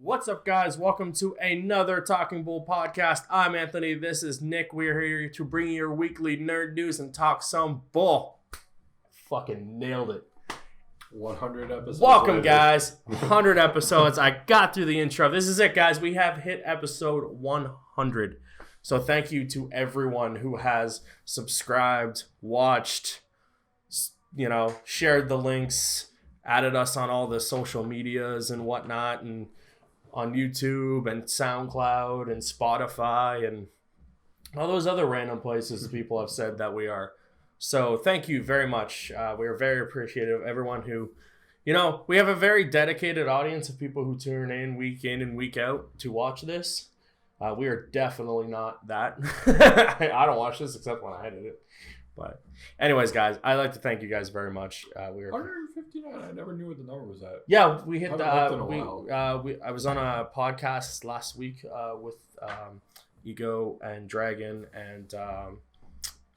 What's up, guys? Welcome to another Talking Bull podcast. I'm Anthony. This is Nick. We're here to bring you your weekly nerd news and talk some bull. Fucking nailed it. 100 episodes. Welcome, later. guys. 100 episodes. I got through the intro. This is it, guys. We have hit episode 100. So thank you to everyone who has subscribed, watched, shared the links, added us on all the social medias and whatnot, and on YouTube and SoundCloud and Spotify and all those other random places people have said that we are. So thank you very much. We are very appreciative of everyone who, we have a very dedicated audience of people who tune in and week out to watch this. We are definitely not that. I don't watch this except when I edit it. But anyways, guys, I'd like to thank you guys very much. We are 159. I never knew what the number was at. Yeah, we hit. I I was on a podcast last week with Ego and Dragon and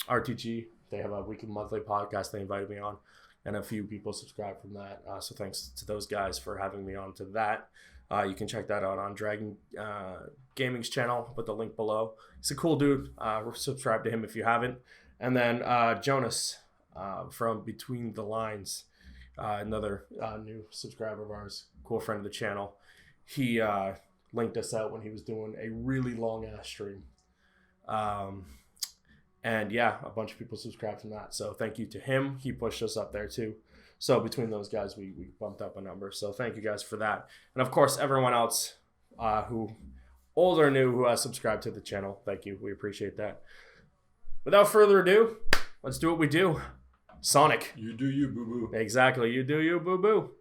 RTG. They have a weekly monthly podcast they invited me on, and a few people subscribed from that. So thanks to those guys for having me on to that. You can check that out on Dragon Gaming's channel. I'll put the link below. He's a cool dude. Subscribe to him if you haven't. And then Jonas from Between the Lines, another new subscriber of ours, cool friend of the channel. He linked us out when he was doing a really long ass stream. And yeah, a bunch of people subscribed from that. So thank you to him. He pushed us up there too. So between those guys, we bumped up a number. So thank you guys for that. And of course, everyone else who old or new who has subscribed to the channel, thank you. We appreciate that. Without further ado, let's do what we do. Sonic. You do you, boo-boo. Exactly. You do you, boo-boo.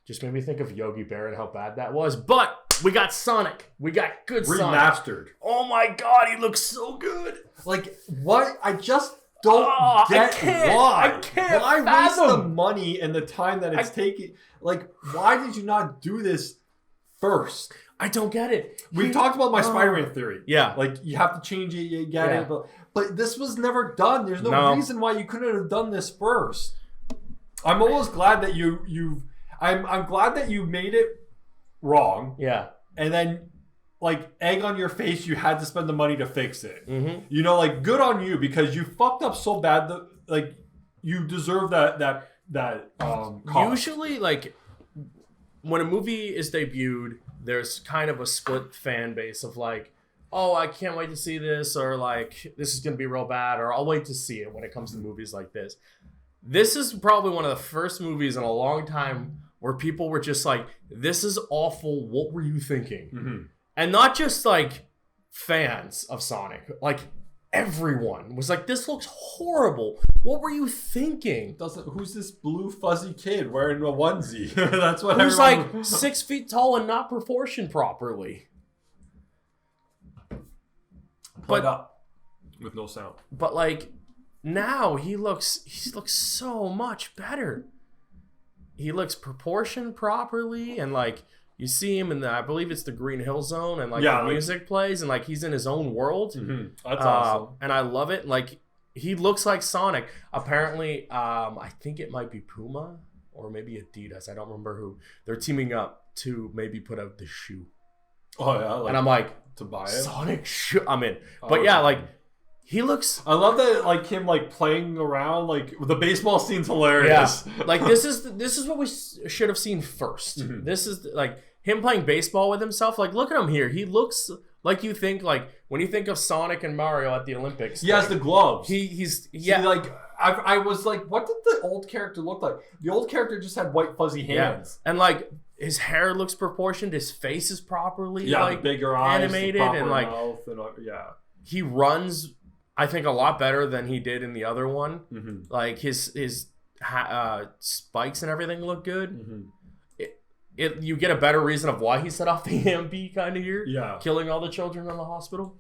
Just made me think of Yogi Bear and how bad that was. But we got Sonic. We got good Sonic. Remastered. Oh my God, he looks so good. Like, what? I just don't get why. I can't Why waste fathom. the money and the time that it's taking? Like, why did you not do this first? I don't get it. We've talked about my Spider-Man theory. Yeah. Like, you have to change it, you get it. But this was never done. There's no reason why you couldn't have done this first. I'm almost glad that I'm glad that you made it wrong. Yeah. And then, like, egg on your face, you had to spend the money to fix it. Mm-hmm. Good on you, because you fucked up so bad that, you deserve that cost. Usually, when a movie is debuted, there's kind of a split fan base of oh, I can't wait to see this, or this is going to be real bad, or I'll wait to see it when it comes to movies like this. This is probably one of the first movies in a long time where people were just this is awful, what were you thinking? Mm-hmm. And not just fans of Sonic, everyone was this looks horrible. What were you thinking? Who's this blue fuzzy kid wearing a onesie? That's what Who's everyone... 6 feet tall and not proportioned properly. But up with no sound. But now he looks so much better. He looks proportioned properly, and you see him in I believe it's the Green Hill Zone, and the music plays, and he's in his own world. Mm-hmm. That's awesome. And I love it. He looks like Sonic. Apparently, I think it might be Puma or maybe Adidas. I don't remember who. They're teaming up to maybe put out the shoe. Oh yeah, and I'm to buy it. Sonic shoe. I'm in. But yeah, he looks. I love that, him playing around, the baseball scene's hilarious. Yeah, this is what we should have seen first. Mm-hmm. This is him playing baseball with himself. Look at him here. He looks like you think when you think of Sonic and Mario at the Olympics. He has the gloves. He's I was what did the old character look like? The old character just had white fuzzy hands. Yeah. And his hair looks proportioned. His face is properly the bigger eyes, animated, the proper and mouth, and he runs. I think a lot better than he did in the other one. Mm-hmm. His spikes and everything look good. Mm-hmm. You get a better reason of why he set off the EMP kind of here. Yeah. Killing all the children in the hospital.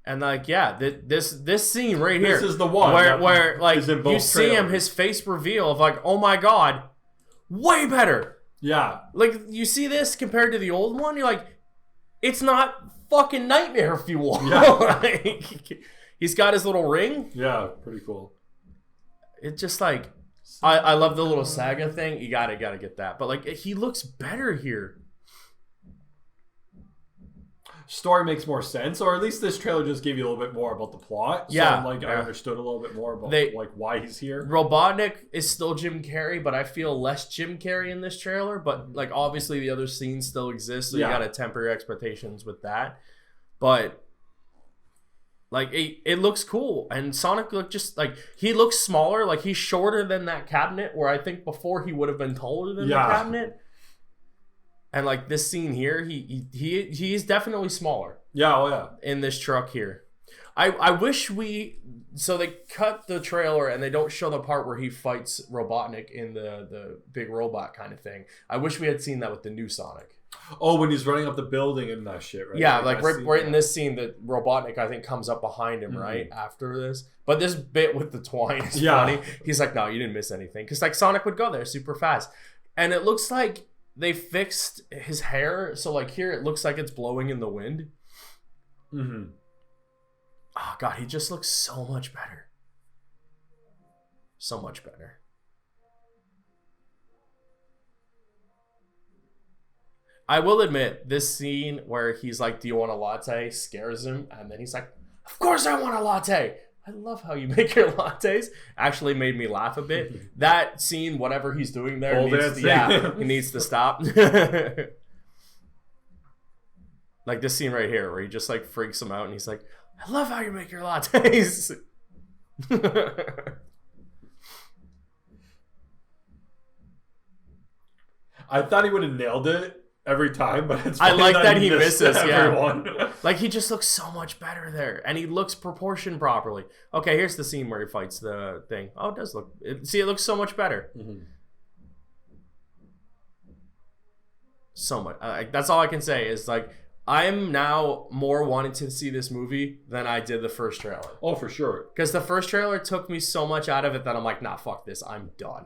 And this scene right here. This is the one where you see him, trailers. his face reveal of oh my God, way better. Yeah. You see this compared to the old one, you're it's not fucking nightmare fuel. Yeah. He's got his little ring. Yeah, pretty cool. It's just I love the little saga thing. You gotta get that. But like he looks better here. Story makes more sense, or at least this trailer just gave you a little bit more about the plot. So I understood a little bit more about why he's here. Robotnik is still Jim Carrey, but I feel less Jim Carrey in this trailer. But like obviously the other scenes still exist, so you gotta temper your expectations with that. But like it looks cool, and Sonic look just like he looks smaller. Like he's shorter than that cabinet, where I think before he would have been taller than the cabinet. And like this scene here, he's definitely smaller. In this truck here. I wish so they cut the trailer and they don't show the part where he fights Robotnik in the big robot kind of thing. I wish we had seen that with the new Sonic. Oh, when he's running up the building and that shit, right? Yeah, like right in this scene, that Robotnik I think comes up behind him right after this. But this bit with the twine is funny. He's like, no, you didn't miss anything, because like Sonic would go there super fast, and it looks like they fixed his hair, so like here it looks like it's blowing in the wind. Oh god, he just looks so much better. So much better. I will admit, this scene where he's like, do you want a latte, scares him, and then he's like, of course I want a latte. I love how you make your lattes. Actually made me laugh a bit. That scene, whatever he's doing there, he needs to stop. Like this scene right here, where he just like freaks him out, and he's like, I love how you make your lattes. I thought he would have nailed it every time, but it's I like that he misses everyone. Like he just looks so much better there, and he looks proportioned properly. Okay, here's the scene where he fights the thing. Oh, it does look. See, it looks so much better. So much. That's all I can say is like I'm now more wanting to see this movie than I did the first trailer. Oh, for sure. Because the first trailer took me so much out of it that I'm like, nah, fuck this. I'm done.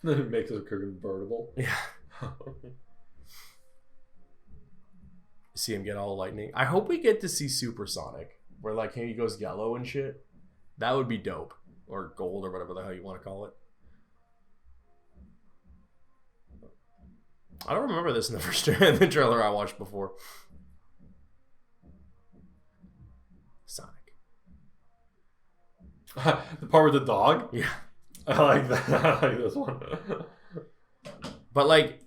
It makes it convertible. Yeah. See him get all lightning. I hope we get to see Supersonic, where like he goes yellow and shit. That would be dope, or gold, or whatever the hell you want to call it. I don't remember this in the first the trailer I watched before. Sonic. The part with the dog. Yeah, I like that. I like this one. But like,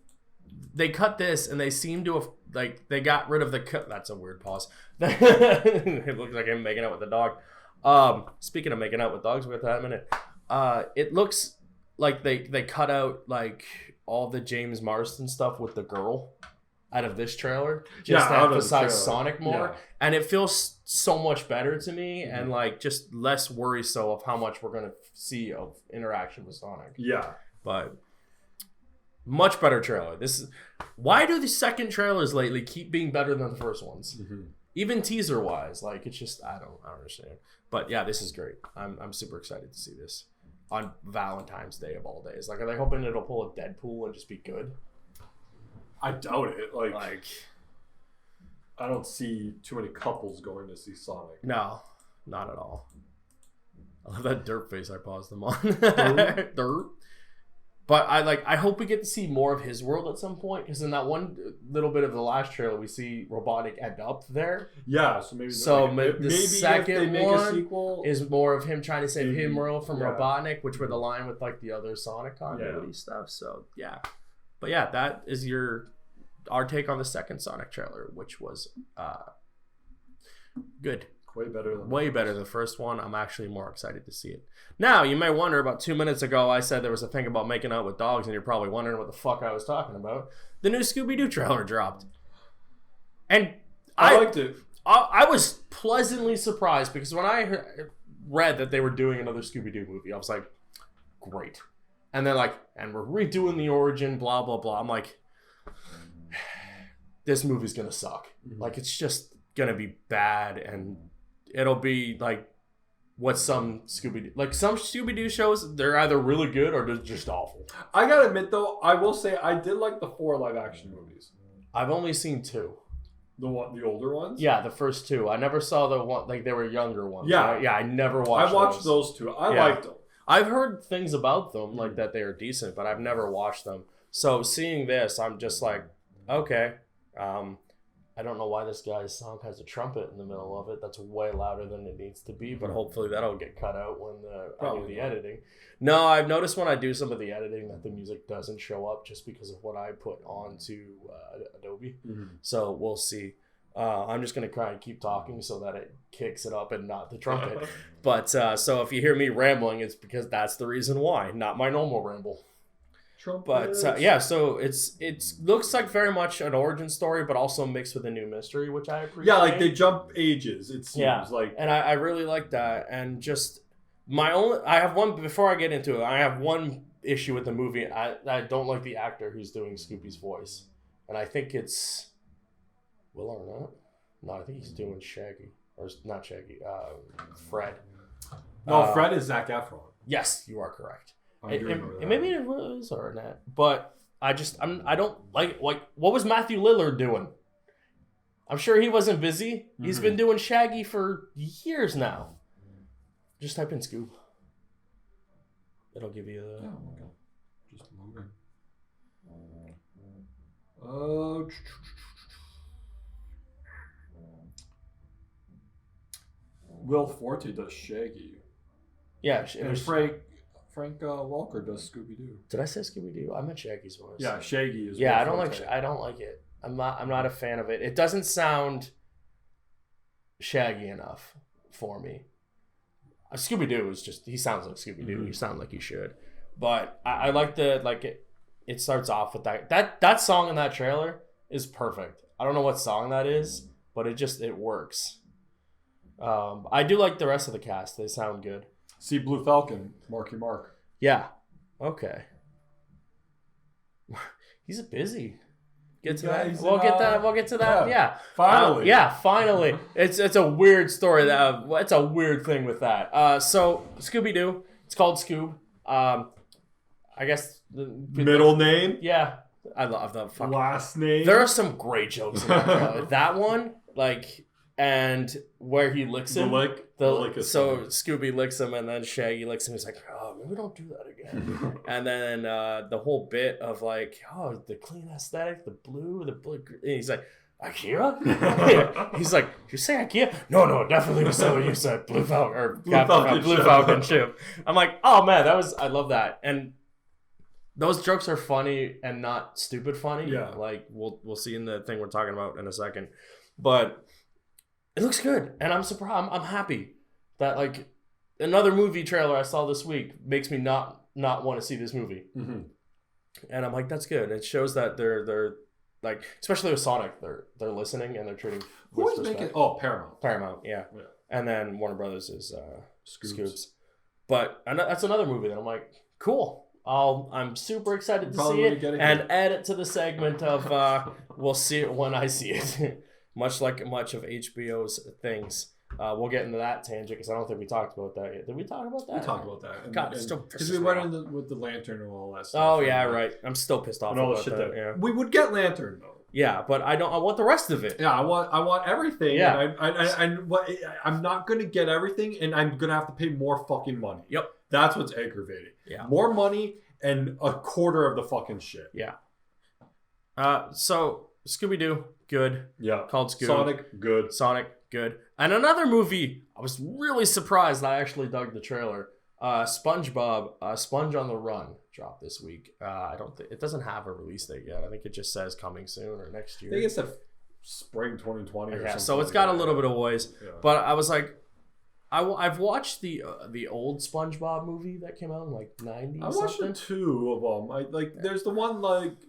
they cut this and they seem to have. Like, they got rid of the... That's a weird pause. It looks like I'm making out with the dog. Speaking of making out with dogs, we'll get to that in a minute. It looks like they cut out, like, all the James Marsden stuff with the girl out of this trailer. Just to emphasize Sonic more. Yeah. And it feels so much better to me, and, like, just less worrisome of how much we're going to see of interaction with Sonic. Yeah. But... much better trailer. Why do the second trailers lately keep being better than the first ones? Even teaser wise, like it's just I don't understand. But yeah, this is great. I'm super excited to see this on Valentine's Day of all days. Like, are they hoping it'll pull a Deadpool and just be good? I doubt it. Like I don't see too many couples going to see Sonic. No, not at all. I love that derp face I paused them on. Derp. But I hope we get to see more of his world at some point, because in that one little bit of the last trailer, we see Robotnik end up there. Yeah, so maybe the second one is more of him trying to save him world from Robotnik, which would align with like the other Sonic continuity stuff. So yeah, but yeah, that is our take on the second Sonic trailer, which was good. Way better than the first one. I'm actually more excited to see it. Now, you may wonder, about 2 minutes ago, I said there was a thing about making out with dogs, and you're probably wondering what the fuck I was talking about. The new Scooby-Doo trailer dropped. And I liked it. I was pleasantly surprised, because when I read that they were doing another Scooby-Doo movie, I was like, great. And they're like, and we're redoing the origin, blah, blah, blah. I'm like, this movie's going to suck. Like, it's just going to be bad, and... it'll be like what some Scooby-Doo shows, they're either really good or they're just awful. I gotta admit though, I will say I did like the 4 live action movies. I've only seen 2. The older ones? Yeah, the first 2. I never saw the one, like they were younger ones. Yeah. Right? Yeah, I never watched those 2. I liked them. I've heard things about them, like that they are decent, but I've never watched them. So seeing this, I'm just like, okay. I don't know why this guy's song has a trumpet in the middle of it. That's way louder than it needs to be, but hopefully that'll get cut out when I do the editing. No, I've noticed when I do some of the editing that the music doesn't show up just because of what I put onto Adobe. So we'll see. I'm just going to try and keep talking so that it kicks it up and not the trumpet. But so if you hear me rambling, it's because that's the reason why, not my normal ramble. But yeah, so it looks like very much an origin story, but also mixed with a new mystery, which I appreciate. Yeah, like they jump ages. It seems like, and I really like that. And just I have one before I get into it. I have one issue with the movie. I don't like the actor who's doing Scooby's voice, and I think it's Will Arnett. No, I think he's doing Shaggy or not Shaggy. Fred. No, Fred is Zac Efron. Yes, you are correct. Maybe it was Arnett, but I don't like what was Matthew Lillard doing? I'm sure he wasn't busy. He's been doing Shaggy for years now. Just type in Scoob. It'll give you the. Oh, okay. Just moving. Will Forte does Shaggy. Yeah, and Frank Welker does Scooby-Doo. Did I say Scooby-Doo? I meant Shaggy's voice. Yeah, Shaggy is. Yeah, I don't like it. I'm not a fan of it. It doesn't sound Shaggy enough for me. Scooby-Doo is just, he sounds like Scooby-Doo. You sound like you should. But I like it starts off with that song in that trailer is perfect. I don't know what song that is, but it works. I do like the rest of the cast. They sound good. See Blue Falcon, Marky Mark. Yeah. Okay. He's busy. Get to that. We'll get to that. Yeah. Finally. Finally. It's a weird story. It's a weird thing with that. So Scooby-Doo. It's called Scoob. I guess middle name. Yeah. I love that fucking last name. There are some great jokes in that trailer. That one, and where he licks him. So Scooby licks him and then Shaggy licks him. He's like, oh, maybe don't do that again. And then the whole bit of the clean aesthetic, the blue. And he's like, IKEA? Yeah. He's like, you say IKEA? No, definitely was what you said. Blue Falcon ship. I'm like, oh man, I love that. And those jokes are funny and not stupid funny. Yeah. We'll see in the thing we're talking about in a second. But it looks good, and I'm surprised. I'm happy that another movie trailer I saw this week makes me not want to see this movie. And I'm like, that's good. It shows that they're especially with Sonic, they're listening and they're treating. Who's making? Oh, Paramount, yeah. And then Warner Brothers is Scoops. But that's another movie that I'm like, cool. I'm super excited to see it and add it to the segment of we'll see it when I see it. Much of HBO's things. We'll get into that tangent because I don't think we talked about that yet. Did we talk about that? We talked about that. God, still because we went in with the lantern and all that stuff. Oh yeah, right. I'm still pissed off about that. Yeah. We would get lantern though. Yeah, but I want the rest of it. Yeah, I want everything. Yeah, and I'm not gonna get everything, and I'm gonna have to pay more fucking money. Yep, that's what's aggravating. Yeah, more money and a quarter of the fucking shit. Yeah. So Scooby-Doo, good. Yeah. Called Scoob. Sonic, good. And another movie, I was really surprised. I actually dug the trailer. SpongeBob, Sponge on the Run, dropped this week. I don't think it doesn't have a release date yet. I think it just says coming soon or next year. I think it's spring 2020 or something. So it's got a little bit of ways. Yeah. But I was like, I've watched the old SpongeBob movie that came out in 90s. I watched two of them. There's the one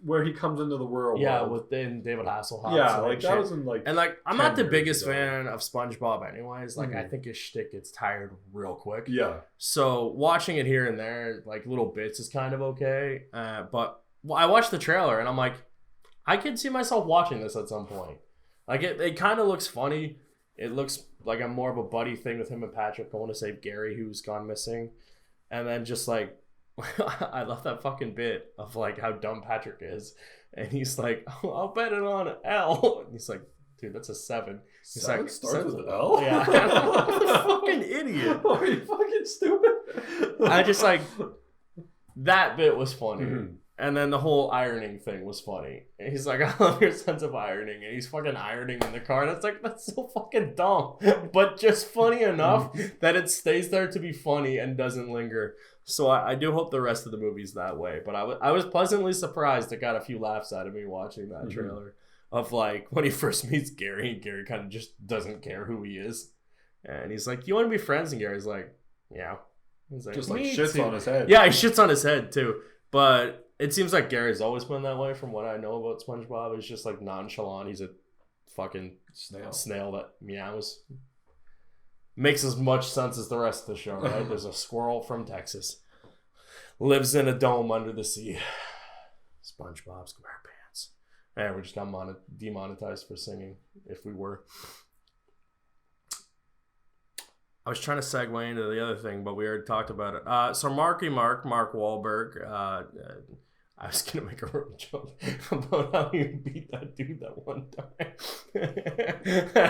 where he comes into the real world. Yeah, with David Hasselhoff. Yeah, that was in and I'm not the biggest fan of SpongeBob anyways. I think his shtick gets tired real quick. Yeah. So watching it here and there, little bits, is kind of okay. But I watched the trailer and I'm like, I can see myself watching this at some point. It kind of looks funny. It looks like a more of a buddy thing with him and Patrick going to save Gary, who's gone missing. And then just I love that fucking bit of how dumb Patrick is. And he's like, I'll bet it on L. And he's like, dude, that's a 7. He's Seven like, starts with L? Yeah. Fucking idiot. Are you fucking stupid? I just like, that bit was funny. Mm-hmm. And then the whole ironing thing was funny. And he's like, I love your sense of ironing. And he's fucking ironing in the car. And it's like, that's so fucking dumb. But just funny enough that it stays there to be funny and doesn't linger. So I do hope the rest of the movie's that way. But I was pleasantly surprised. It got a few laughs out of me watching that trailer. Of like, when he first meets Gary. And Gary kind of just doesn't care who he is. And he's like, you want to be friends? And Gary's like, yeah. He's like, just like shits on his head. Yeah, he shits on his head too. But it seems like Gary's always been that way from what I know about SpongeBob. He's just like nonchalant. He's a fucking snail that meows. Makes as much sense as the rest of the show, right? There's a squirrel from Texas. Lives in a dome under the sea. SpongeBob SquarePants. And we just got demonetized for singing, if we were. I was trying to segue into the other thing, but we already talked about it. So Mark Wahlberg, I was going to make a real joke about how he beat that dude that one time.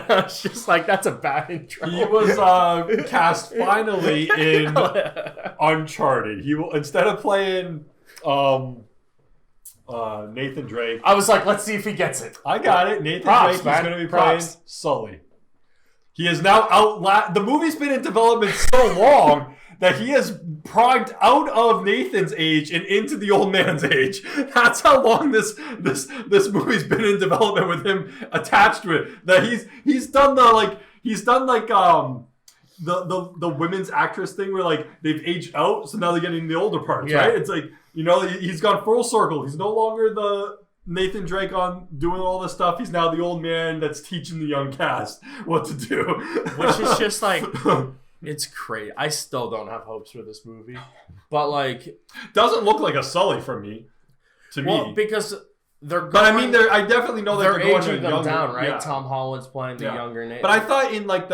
I was just like, that's a bad intro. He was cast finally in Uncharted. He will, instead of playing Nathan Drake. I was like, let's see if he gets it. I got it. Nathan Drake is going to be playing Sully. He is now the movie's been in development so long that he has progged out of Nathan's age and into the old man's age. That's how long this movie's been in development with him attached to it. That he's done the women's actress thing where like they've aged out, so now they're getting the older parts, right? It's like, you know, he's gone full circle. He's no longer the Nathan Drake on doing all this stuff. He's now the old man that's teaching the young cast what to do. Which is just like, it's crazy. I still don't have hopes for this movie. But like, doesn't look like a Sully for me. Well, because they're going, but I mean, I definitely know they're going aging them younger, down, right? Yeah. Tom Holland's playing the younger Nathan. But I thought in like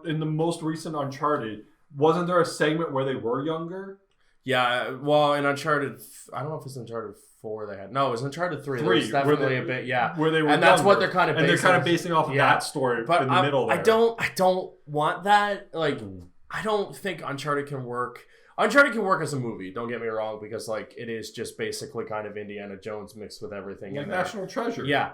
in the most recent Uncharted, wasn't there a segment where they were younger? Yeah, well, in Uncharted, I don't know if it's Uncharted 4 they had. No, it was Uncharted 3. There was definitely a bit, where they were, and that's what they're kind of basing. And they're kind of basing off of that story but in the middle there. I don't want that. Like, I don't think Uncharted can work. Uncharted can work as a movie. Don't get me wrong, because like it is just basically kind of Indiana Jones mixed with everything. Like National Treasure. Yeah.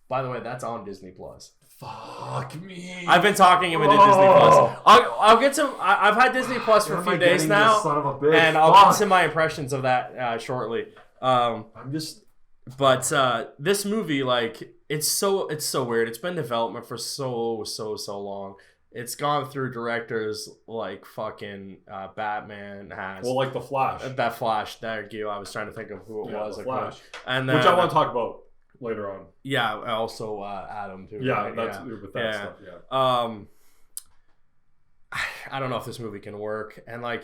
By the way, that's on Disney Plus. Fuck me. I've been talking him into Disney Plus. I'll get some. I've had Disney Plus for a few days now, son of a bitch. and I'll get to my impressions of that shortly. But this movie, like, it's so weird. It's been in development for so long. It's gone through directors like fucking Batman has. Well, like The Flash. That Flash. Thank you. I was trying to think of who it was. The Flash. And then, which I want to talk about later on. Yeah, also Adam too. Yeah, right? that's with that stuff. Yeah. I don't know if this movie can work, and like,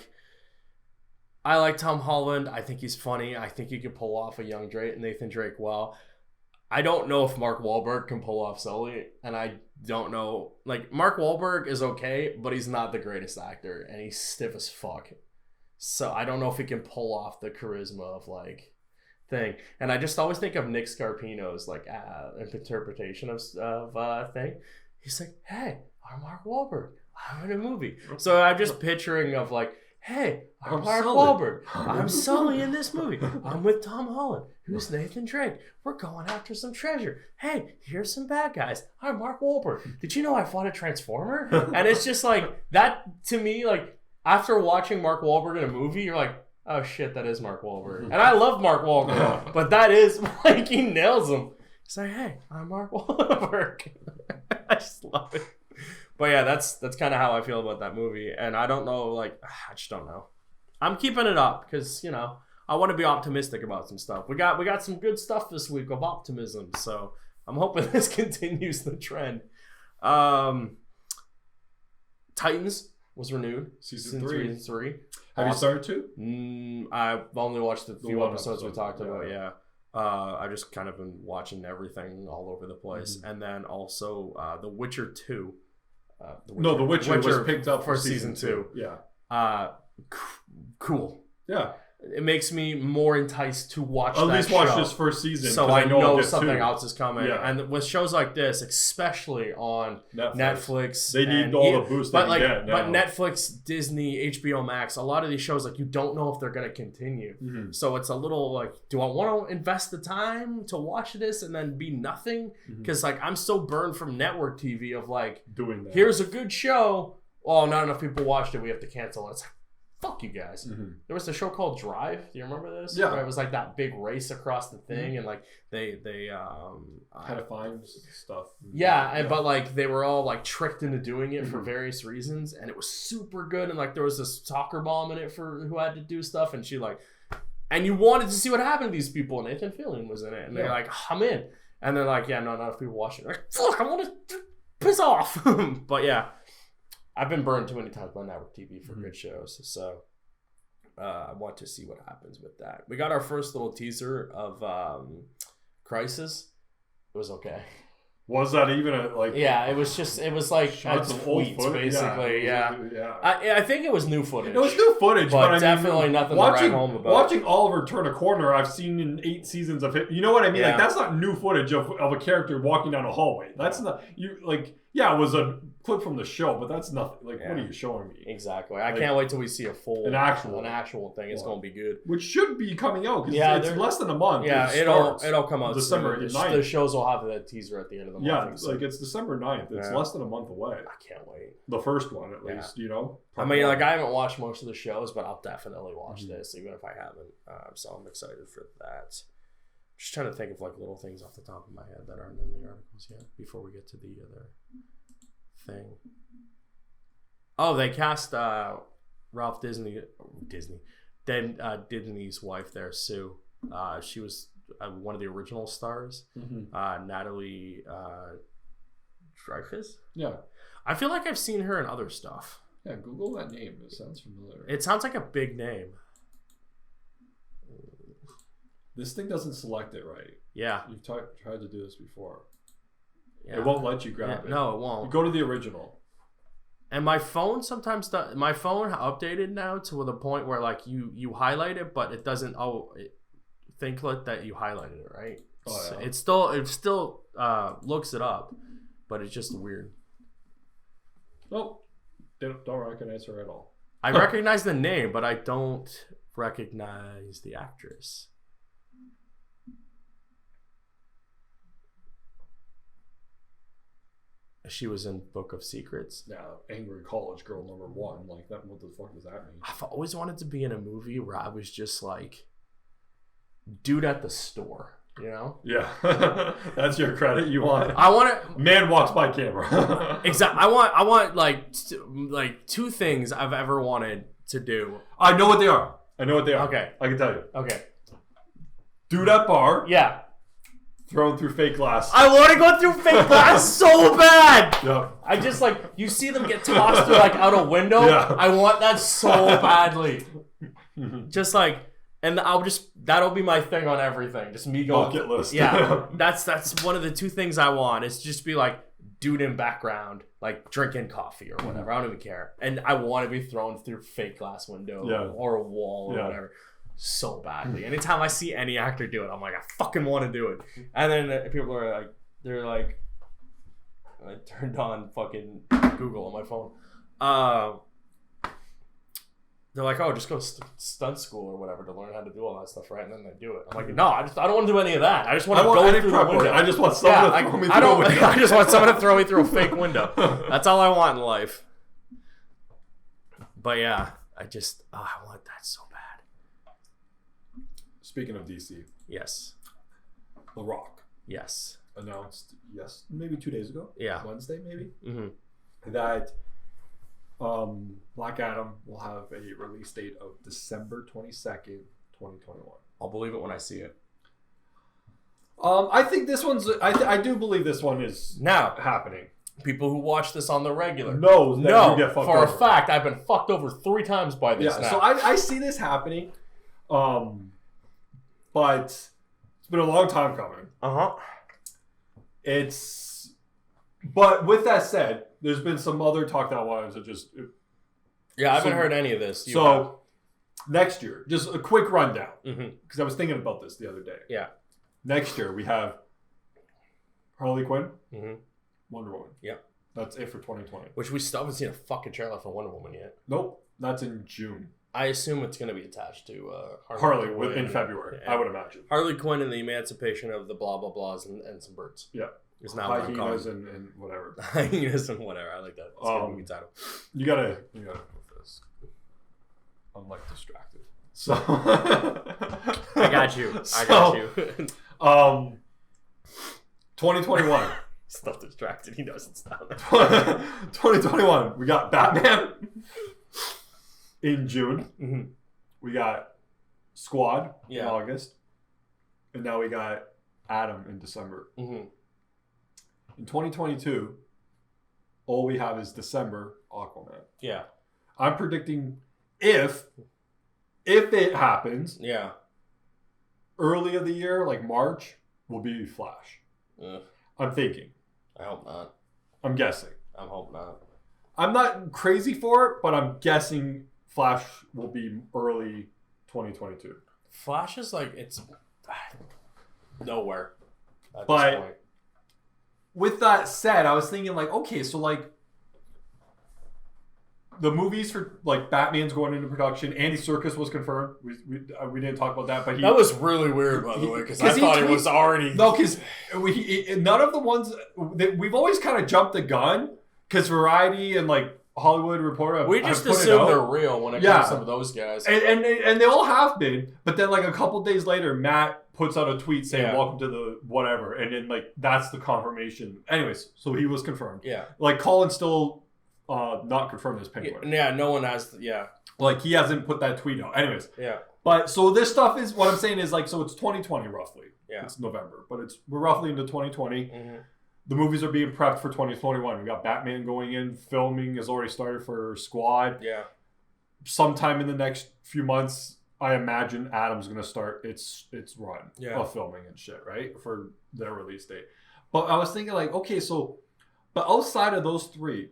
I like Tom Holland. I think he's funny. I think he could pull off a young Nathan Drake well. I don't know if Mark Wahlberg can pull off Sully, and I don't know. Like, Mark Wahlberg is okay, but he's not the greatest actor, and he's stiff as fuck. So I don't know if he can pull off the charisma of like thing. And I just always think of Nick Scarpino's like interpretation of thing. He's like, "Hey, I'm Mark Wahlberg. I'm in a movie." So I'm just picturing of like, "Hey, I'm Mark Wahlberg. I'm Sully in this movie. I'm with Tom Holland. Who's Nathan Drake? We're going after some treasure. Hey, here's some bad guys. I'm Mark Wahlberg. Did you know I fought a Transformer?" And it's just like that to me. Like, after watching Mark Wahlberg in a movie, you're like, "Oh shit, that is Mark Wahlberg." And I love Mark Wahlberg, but that is like, he nails him. He's like, "Hey, I'm Mark Wahlberg." I just love it. But yeah, that's kind of how I feel about that movie. And I don't know, like, I just don't know. I'm keeping it up because, you know, I want to be optimistic about some stuff. We got some good stuff this week of optimism, so I'm hoping this continues the trend. Titans was renewed. Season 3. Have you started to? I've only watched the few episodes we talked about, yeah. I've just kind of been watching everything all over the place. Mm-hmm. And then also The Witcher 2. The Witcher was picked up for season 2. Yeah. Cool. Yeah. it makes me more enticed to watch at that least watch this first season. So I know something else is coming. Yeah. And with shows like this, especially on Netflix they need all the boost they can get now. But Netflix, Disney, HBO Max, a lot of these shows, like, you don't know if they're going to continue. Mm-hmm. So it's a little like, do I want to invest the time to watch this and then be nothing? Because like, I'm so burned from network TV of like, doing that. Here's a good show. Oh, not enough people watched it. We have to cancel it. It's like, fuck you guys. There was a show called Drive. Do you remember this? Yeah. Where it was like that big race across the thing, and like they had to find stuff. Yeah, but like they were all like tricked into doing it for various reasons, and it was super good. And like there was this soccer mom in it who had to do stuff, and she like, and you wanted to see what happened to these people. And Nathan Fillion was in it, and they're like, I'm in, and they're like, yeah, no, not if people watch it. Like, fuck, I want to piss off. But yeah. I've been burned too many times by network TV for good shows, so I want to see what happens with that. We got our first little teaser of Crisis. It was okay. Was that even a like? Yeah, it was like tweets basically. Yeah. I think it was new footage. It was new footage, but I definitely nothing to write home about. Watching Oliver turn a corner, I've seen in 8 seasons of it. You know what I mean? Like that's not new footage of a character walking down a hallway. That's not you like. Yeah, it was a clip from the show, but that's nothing. Like, what are you showing me? Exactly. I can't wait till we see an actual thing. It's going to be good. Which should be coming out because it's less than a month. Yeah, it'll come out December 9th. The shows will have that teaser at the end of the month. Yeah, like it's December 9th. It's less than a month away. I can't wait. The first one, at least, you know? I mean, like, I haven't watched most of the shows, but I'll definitely watch this, even if I haven't. So I'm excited for that. Just trying to think of, like, little things off the top of my head that aren't in the articles yet before we get to the other thing. Oh, they cast Ralph Disney's wife there, Sue. She was one of the original stars. Natalie Dreyfus. Yeah, I feel like I've seen her in other stuff. Yeah, Google that name. It sounds familiar. It sounds like a big name. This thing doesn't select it right. Yeah, you've tried to do this before. Yeah. It won't let you grab it. No, it won't. You go to the original. And my phone sometimes my phone updated now to the point where like you highlight it, but it doesn't. Think that you highlighted it, right? Oh, yeah. It still looks it up, but it's just weird. Nope, don't recognize her at all. I recognize the name, but I don't recognize the actress. She was in Book of Secrets. Yeah, angry college girl number 1. Like that. What the fuck does that mean? I've always wanted to be in a movie where I was just like, dude at the store. You know? Yeah, that's your credit. You want? I want it. Man walks by camera. Exactly. I want like 2 things I've ever wanted to do. I know what they are. Okay, I can tell you. Okay. Dude at bar. Yeah. Thrown through fake glass. I want to go through fake glass so bad. Yeah. I just like you see them get tossed through like out a window. Yeah. I want that so badly. Just like, and that'll be my thing on everything. Just me going. Bucket list. Yeah. That's one of the 2 things I want. It's just be like dude in background, like drinking coffee or whatever. I don't even care. And I want to be thrown through fake glass window or a wall or whatever. So badly. Anytime I see any actor do it, I'm like, I fucking want to do it. And then people are like, I turned on fucking Google on my phone. They're like, oh, just go stunt school or whatever to learn how to do all that stuff, right? And then they do it. I'm like, no, I don't want to do any of that. I just want to go through the window. I just want someone to throw me through a window. I just want someone to throw me through a fake window. That's all I want in life. But yeah, I want that so bad. Speaking of DC. Yes. The Rock. Yes. Announced, maybe 2 days ago. Yeah. Wednesday, maybe. Mm-hmm. That Black Adam will have a release date of December 22nd, 2021. I'll believe it when I see it. I think this one's. I do believe this one is now happening. People who watch this on the regular knows that you get fucked for over. a fact. I've been fucked over 3 times by this. Yeah, so I see this happening, but it's been a long time coming. But with that said, there's been some other talk that wanted to just. Yeah, I haven't heard any of this. next year, just a quick rundown. Mm-hmm. Because I was thinking about this the other day. Yeah. Next year, we have Harley Quinn, Mm-hmm. Wonder Woman. Yeah. That's it for 2020. Which we still haven't seen a fucking trailer for Wonder Woman yet. Nope. That's in June. I assume it's going to be attached to Harley in February, I would imagine. Harley Quinn and the Emancipation of the blah, blah, blahs and some birds. Yeah. It's now hyenas and whatever. Hyenas and whatever. I like that. It's a good movie title. You gotta move this. I'm like distracted. So I got you. 2021. Still distracted. He knows it's not. 2021. We got Batman in June. Mm-hmm. We got Squad in Yeah. August. And now we got Adam in December. Mm-hmm. In 2022, all we have is December Aquaman. Yeah. I'm predicting if it happens, Yeah. early of the year, like March, will be Flash. I'm thinking. I hope not. I'm guessing. I hope not. I'm not crazy for it, but I'm guessing Flash will be early 2022. Flash is like, it's nowhere at But this point. With that said, I was thinking like, okay, so like the movies for like Batman's going into production. Andy Serkis was confirmed. We didn't talk about that, but that was really weird, by the way, because I thought it was already because none of the ones that we've always kind of jumped the gun because Variety and like Hollywood Reporter. We just assume they're real when it comes to those guys, and they all have been. But then like a couple days later, Matt puts out a tweet saying welcome to the whatever, and then like that's the confirmation. Anyways, so he was confirmed. Yeah, like Colin's still not confirmed as Penguin. Yeah, no one has. Like he hasn't put that tweet out. Anyways, yeah. But so this stuff is what I'm saying is like, so it's 2020 roughly. Yeah, it's November, but we're roughly into 2020. Mm-hmm. The movies are being prepped for 2021. We got Batman going in. Filming has already started for Squad. Yeah. Sometime in the next few months, I imagine Adam's going to start its run of filming and shit, right? For their release date. But I was thinking like, okay, so, but outside of those three,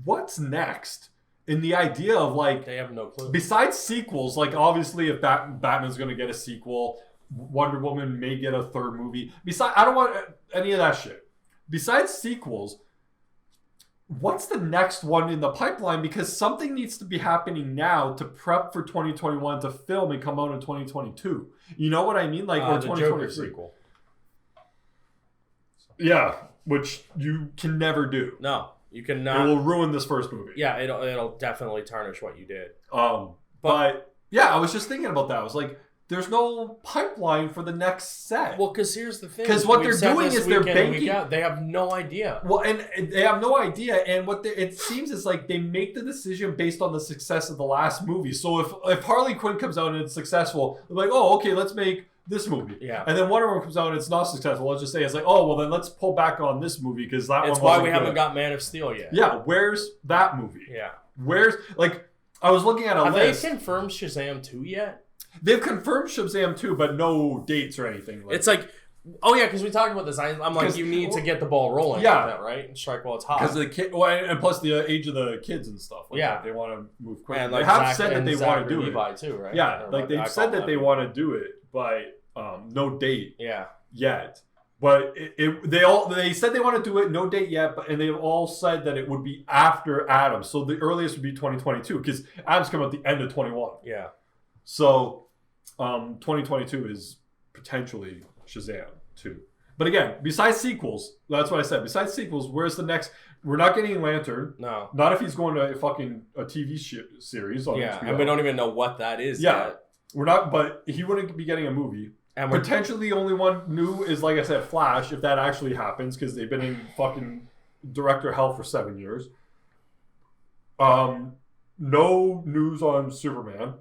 what's next? In the idea of like... They have no clue. Besides sequels, like obviously if Batman's going to get a sequel... Wonder Woman may get a third movie. I don't want any of that shit. Besides sequels, what's the next one in the pipeline? Because something needs to be happening now to prep for 2021 to film and come out in 2022. You know what I mean? Like or the 2023 Joker sequel. Yeah, which you can never do. No, you cannot. It will ruin this first movie. Yeah, it'll definitely tarnish what you did. But yeah, I was just thinking about that. I was like, there's no pipeline for the next set. Well, because here's the thing. Because what they're doing is they're banking. They have no idea. Well, and they have no idea. And it seems is like they make the decision based on the success of the last movie. So if Harley Quinn comes out and it's successful, they're like, oh, okay, let's make this movie. Yeah. And then Wonder Woman comes out and it's not successful. Let's just say it's like, oh, well, then let's pull back on this movie because that's why we haven't got Man of Steel yet. Yeah. Where's that movie? Yeah. Where's like I was looking at a list. Have they confirmed Shazam 2 yet? They've confirmed Shazam 2, but no dates or anything. It's like, oh yeah, because we talked about this. I'm like, you need to get the ball rolling. Yeah, like that, right? And strike while it's hot. Because the kid, and plus the age of the kids and stuff. Like that. They want to move quickly. And like they have said that they want to do Levi it too, right? Yeah, like they've said that they want to do it, but no date. Yet. But they said they want to do it, no date yet, and they've all said that it would be after Adam. So the earliest would be 2022 because Adam's coming at the end of 21. Yeah. So 2022 is potentially Shazam 2. But again, besides sequels, that's what I said. Besides sequels, where's the next? We're not getting Lantern. No. Not if he's going to a TV series on HBO. And we don't even know what that is yet. We're not, but he wouldn't be getting a movie. And potentially the only one new is, like I said, Flash, if that actually happens, because they've been in fucking director hell for 7 years. No news on Superman.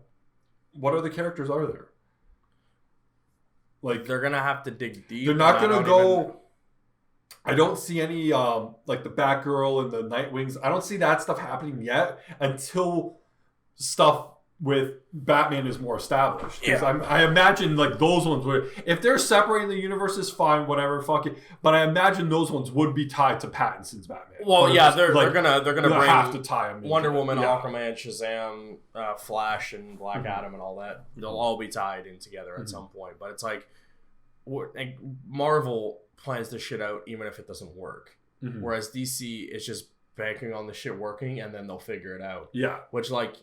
What other characters are there? Like they're gonna have to dig deep. They're not gonna go. I don't see any like the Batgirl and the Nightwings. I don't see that stuff happening yet until stuff with Batman is more established. Because I imagine like those ones would, if they're separating the universes, fine, whatever, fuck it. But I imagine those ones would be tied to Pattinson's Batman. Well, yeah, they're gonna bring have to tie them Wonder Woman, Aquaman, Shazam, Flash, and Black Adam, and all that. They'll all be tied in together at some point. But it's like Marvel plans this shit out even if it doesn't work. Whereas DC is just banking on the shit working, and then they'll figure it out. Yeah, which like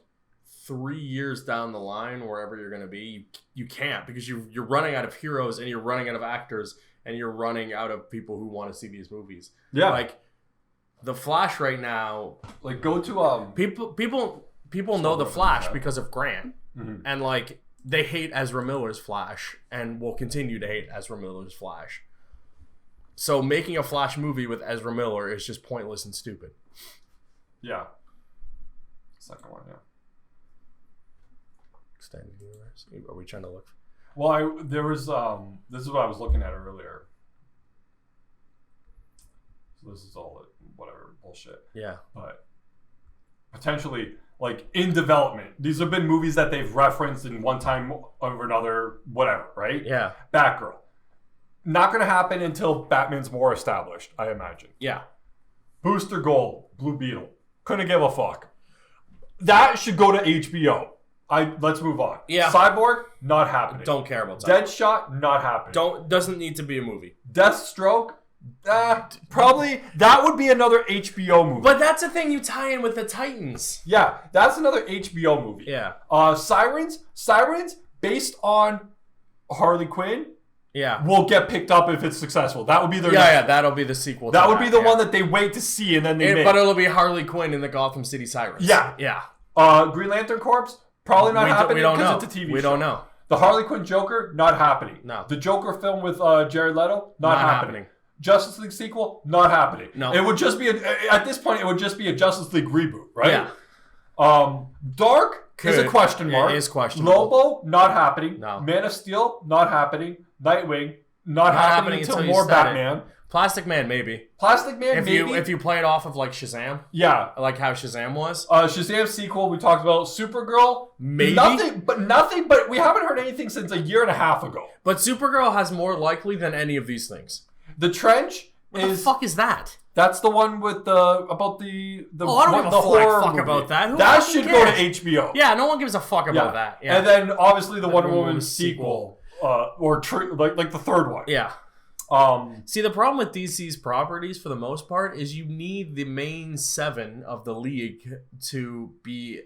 3 years down the line, wherever you're gonna be, you can't, because you're running out of heroes, and you're running out of actors, and you're running out of people who want to see these movies. Yeah, like the Flash right now. Like go to people know the Flash because of Grant, and like they hate Ezra Miller's Flash, and will continue to hate Ezra Miller's Flash. So making a Flash movie with Ezra Miller is just pointless and stupid. Yeah. Second one, yeah. Extended universe. Are we trying to look? Well, there was this is what I was looking at earlier. So this is all whatever bullshit. Yeah. But potentially, like in development, these have been movies that they've referenced in one time over another, whatever, right? Yeah. Batgirl. Not going to happen until Batman's more established, I imagine. Yeah. Booster Gold, Blue Beetle. Couldn't give a fuck. That should go to HBO. Let's move on. Yeah. Cyborg, not happening. Don't care about Cyborg. Deadshot, not happening. Doesn't need to be a movie. Deathstroke, probably that would be another HBO movie. But that's the thing you tie in with the Titans. Yeah, that's another HBO movie. Yeah. Sirens, based on Harley Quinn. Yeah, will get picked up if it's successful. That would be their that'll be the sequel. That would be the one that they wait to see and then they make. But it'll be Harley Quinn in the Gotham City Sirens. Yeah. Green Lantern Corps, probably not happening because it's a TV show. We don't know. The Harley Quinn Joker, not happening. No. The Joker film with Jared Leto, not happening. Justice League sequel, not happening. No. It would just be at this point it would just be a Justice League reboot, right? Yeah. Dark is a question mark. It is questionable. Lobo, not happening. No. Man of Steel, not happening. Nightwing, not happening until more Batman. Plastic Man, maybe. Plastic Man, maybe. If you play it off of like Shazam. Yeah. Like how Shazam was. Shazam sequel, we talked about. Supergirl. Maybe. Nothing, but we haven't heard anything since a year and a half ago. But Supergirl has more likely than any of these things. The Trench What the fuck is that? That's the one with about the I don't give a fuck about that. That should go to HBO. Yeah, no one gives a fuck about that. Yeah. And then obviously the Wonder Woman sequel. Like the third one. Yeah. See, the problem with DC's properties, for the most part, is you need the main 7 of the league to be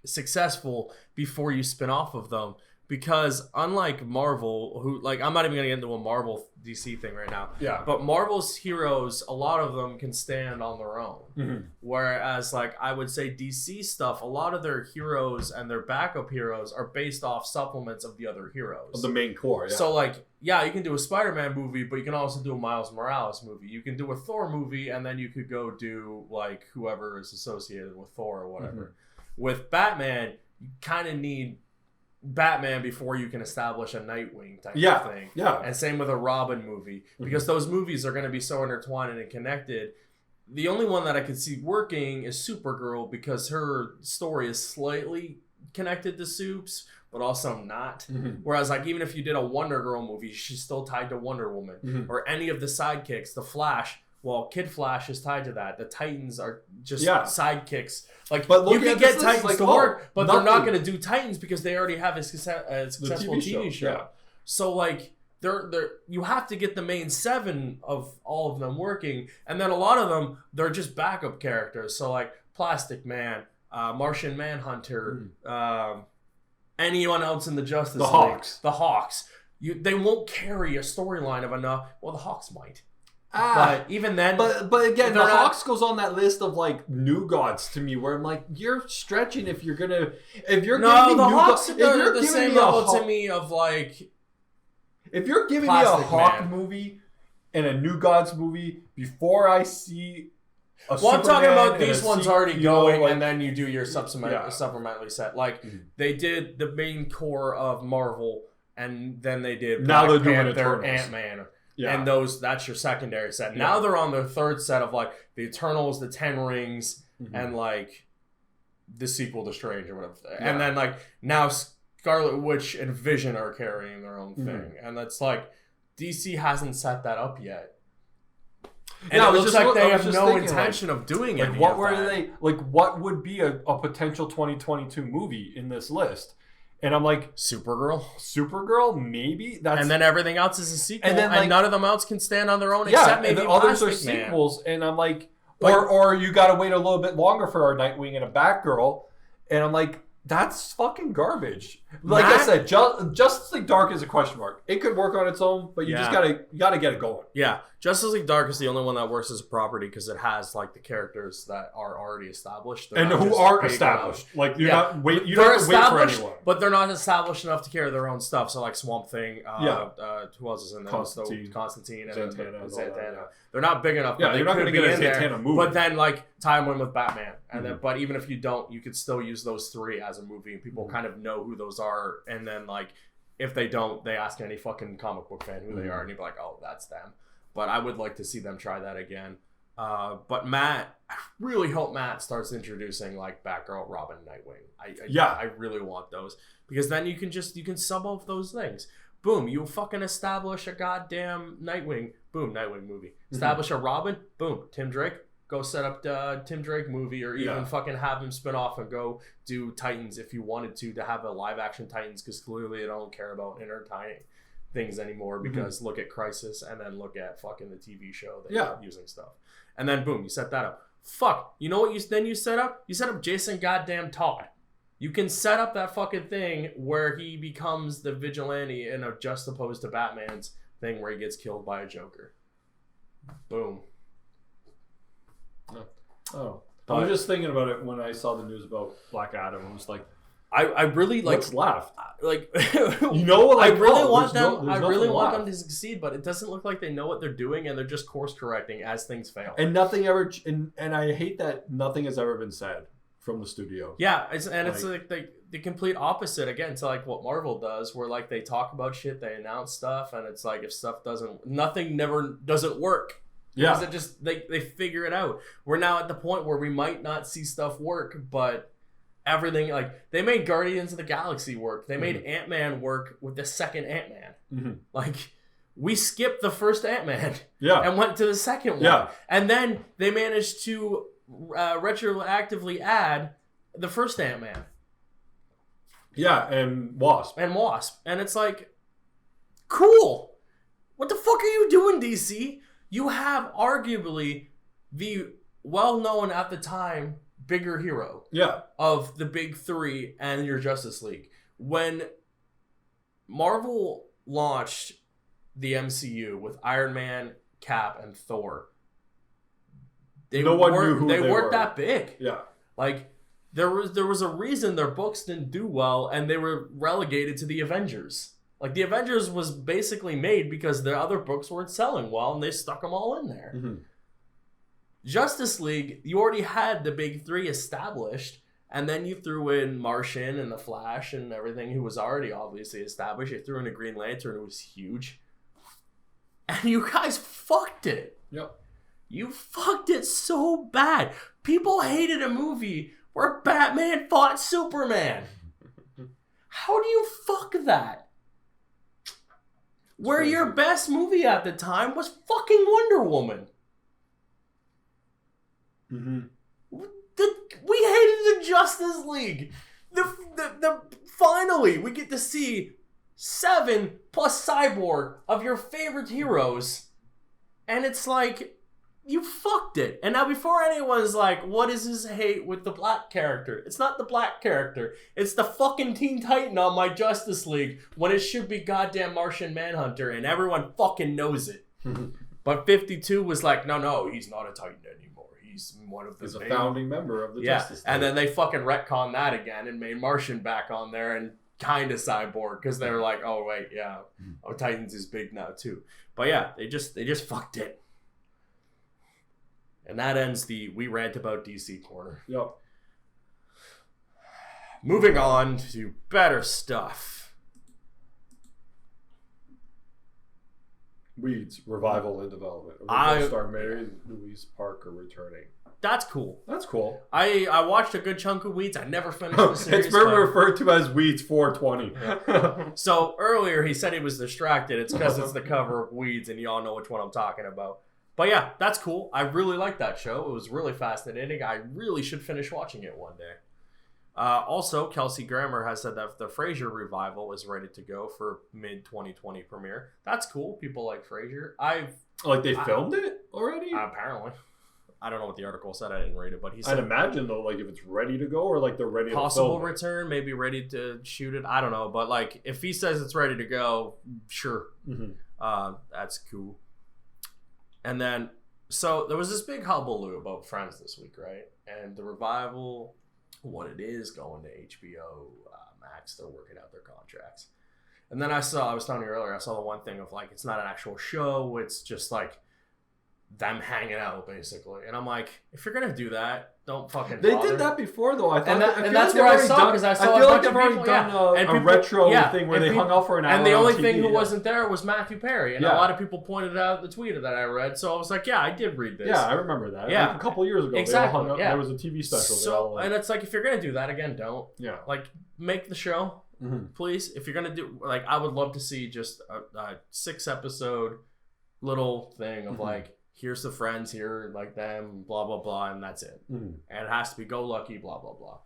successful before you spin off of them. Because unlike Marvel, who, like, I'm not even going to get into a Marvel DC thing right now. Yeah. But Marvel's heroes, a lot of them can stand on their own. Mm-hmm. Whereas, like, I would say DC stuff, a lot of their heroes and their backup heroes are based off supplements of the other heroes. Of the main core, yeah. So, like, yeah, you can do a Spider-Man movie, but you can also do a Miles Morales movie. You can do a Thor movie, and then you could go do, like, whoever is associated with Thor or whatever. Mm-hmm. With Batman, you kind of need Batman before you can establish a Nightwing type of thing. Yeah. And same with a Robin movie. Because those movies are going to be so intertwined and connected. The only one that I could see working is Supergirl, because her story is slightly connected to Supes, but also not. Mm-hmm. Whereas, like, even if you did a Wonder Girl movie, she's still tied to Wonder Woman. Mm-hmm. Or any of the sidekicks. The Flash, well, Kid Flash is tied to that. The Titans are just sidekicks. Like, you can get Titans to work, but they're not going to do Titans because they already have a successful TV show. Yeah. So, like, you have to get the main 7 of all of them working, and then a lot of them, they're just backup characters. So, like, Plastic Man, Martian Manhunter, anyone else in the Justice League. The Hawks. They won't carry a storyline of enough. Well, the Hawks might. But even then, but again, the Hawks goes on that list of like new gods to me, where I'm like, you're stretching if you're giving me the Hawks are the same level to me of like, if you're giving me a Hawk movie and a New Gods movie before I see a Superman, I'm talking about these ones already going, and then you do your supplementary set. Like they did the main core of Marvel, and then they did Black Panther, Ant-Man. Yeah. And that's your secondary set. Now they're on their third set of like the Eternals, the Ten Rings, and like the sequel to Strange or whatever. Yeah. And then like now Scarlet Witch and Vision are carrying their own thing, and that's like DC hasn't set that up yet. And it looks like they have no intention of doing it. What were they like? What would be a potential 2022 movie in this list? And I'm like, Supergirl, maybe. And then everything else is a sequel, and then like, none of them else can stand on their own except maybe and the others are sequels. And I'm like, or you got to wait a little bit longer for our Nightwing and a Batgirl, and I'm like, that's fucking garbage. Like I said, Justice League Dark is a question mark. It could work on its own, but you just gotta get it going. Yeah, Justice League Dark is the only one that works as a property because it has like the characters that are already established and who are established. Like you don't have to wait for anyone. But they're not established enough to carry their own stuff. So like Swamp Thing, who else is in there? Constantine, and Zatanna. They're not big enough. Yeah, you're not going to get a Zatanna movie. But then like tie them in with Batman, and then but even if you don't, you could still use those three as a movie, and people kind of know who those are. And then like if they don't, they ask any fucking comic book fan who they are, and you'd be like, oh, that's them. But I would like to see them try that again. But Matt, I really hope Matt starts introducing like Batgirl, Robin, Nightwing. I really want those because then you can sub off those things. Boom, you fucking establish a goddamn Nightwing. Boom, Nightwing movie. Establish a Robin. Boom, Tim Drake. Go set up the Tim Drake movie, or even fucking have him spin off and go do Titans if you wanted to have a live action Titans, because clearly they don't care about entertaining things anymore, because look at Crisis and then look at fucking the TV show that you're using stuff. And then boom, you set that up. Fuck. You know what you set up? You set up Jason goddamn Todd. You can set up that fucking thing where he becomes the vigilante and just opposed to Batman's thing where he gets killed by a Joker. Boom. Oh, I was just thinking about it when I saw the news about Black Adam. I was like, I really like. Let's laugh. Like, you know, like, I really want them. I really want them to succeed, but it doesn't look like they know what they're doing, and they're just course correcting as things fail. And nothing ever. And I hate that nothing has ever been said from the studio. Yeah, it's like the complete opposite again to like what Marvel does, where like they talk about shit, they announce stuff, and it's like if stuff never doesn't work. Yeah, because it just they figure it out. We're now at the point where we might not see stuff work, but everything, like they made Guardians of the Galaxy work. They made Ant-Man work with the second Ant-Man. Like we skipped the first Ant-Man, and went to the second one, and then they managed to retroactively add the first Ant-Man. Yeah, and Wasp, and it's like, cool. What the fuck are you doing, DC? You have arguably the well-known at the time bigger hero of the big three and your Justice League. When Marvel launched the MCU with Iron Man, Cap, and Thor, they weren't that big. Yeah. Like there was a reason their books didn't do well, and they were relegated to the Avengers. Like, the Avengers was basically made because their other books weren't selling well, and they stuck them all in there. Justice League, you already had the big three established, and then you threw in Martian and the Flash and everything, who was already obviously established. You threw in a Green Lantern, who was huge. And you guys fucked it. Yep. You fucked it so bad. People hated a movie where Batman fought Superman. How do you fuck that? Where your best movie at the time was fucking Wonder Woman. We hated the Justice League. Finally, we get to see 7 plus Cyborg of your favorite heroes. And it's like, you fucked it. And now before anyone's like, what is his hate with the black character? It's not the black character. It's the fucking Teen Titan on my Justice League when it should be goddamn Martian Manhunter, and everyone fucking knows it. But 52 was like, no, he's not a Titan anymore. He's one of the He's a founding member of the Justice League. And then they fucking retconned that again and made Martian back on there and kind of Cyborg, because they were like, oh wait, Titans is big now too. But yeah, they just fucked it. And that ends the We Rant About DC corner. Yep. Moving on to better stuff. Weeds, revival and development. Star Mary Louise Parker returning. That's cool. That's cool. I watched a good chunk of Weeds. I never finished the series. It's very referred to as Weeds 420. So earlier he said he was distracted. It's because it's the cover of Weeds, and y'all know which one I'm talking about. But yeah, that's cool. I really liked that show. It was really fascinating. I really should finish watching it one day. Also, Kelsey Grammer has said that the Frasier revival is ready to go for mid-2020 premiere. That's cool. People like Frasier. They filmed it already? Apparently. I don't know what the article said. I didn't read it, but he said... I'd imagine, though, like, if it's ready to go or, like, they're ready to film possible return, maybe ready to shoot it. I don't know. But, like, if he says it's ready to go, sure. Mm-hmm. That's cool. And then, so there was this big hullabaloo about Friends this week, right? And the revival, what it is, going to HBO Max, they're working out their contracts. And then I was telling you earlier, I saw the one thing of, like, it's not an actual show. It's just, like, them hanging out, basically. And I'm like, if you're gonna do that, don't fucking bother. They did that before, though. I thought, and that's what I saw, because I saw I feel like they've already done a retro thing where they hung out for an hour. And the only thing who wasn't there was Matthew Perry, and a lot of people pointed out the tweet that I read. So I was like, yeah, I did read this. Yeah, I remember that. Yeah, like a couple years ago, exactly. They all hung out. There was a TV special. So and it's like, if you're gonna do that again, don't. Yeah. Like, make the show, please. If you're gonna do, like, I would love to see just a 6-episode little thing of like, here's the friends, here, like them, blah, blah, blah, and that's it. And it has to be go lucky, blah, blah, blah.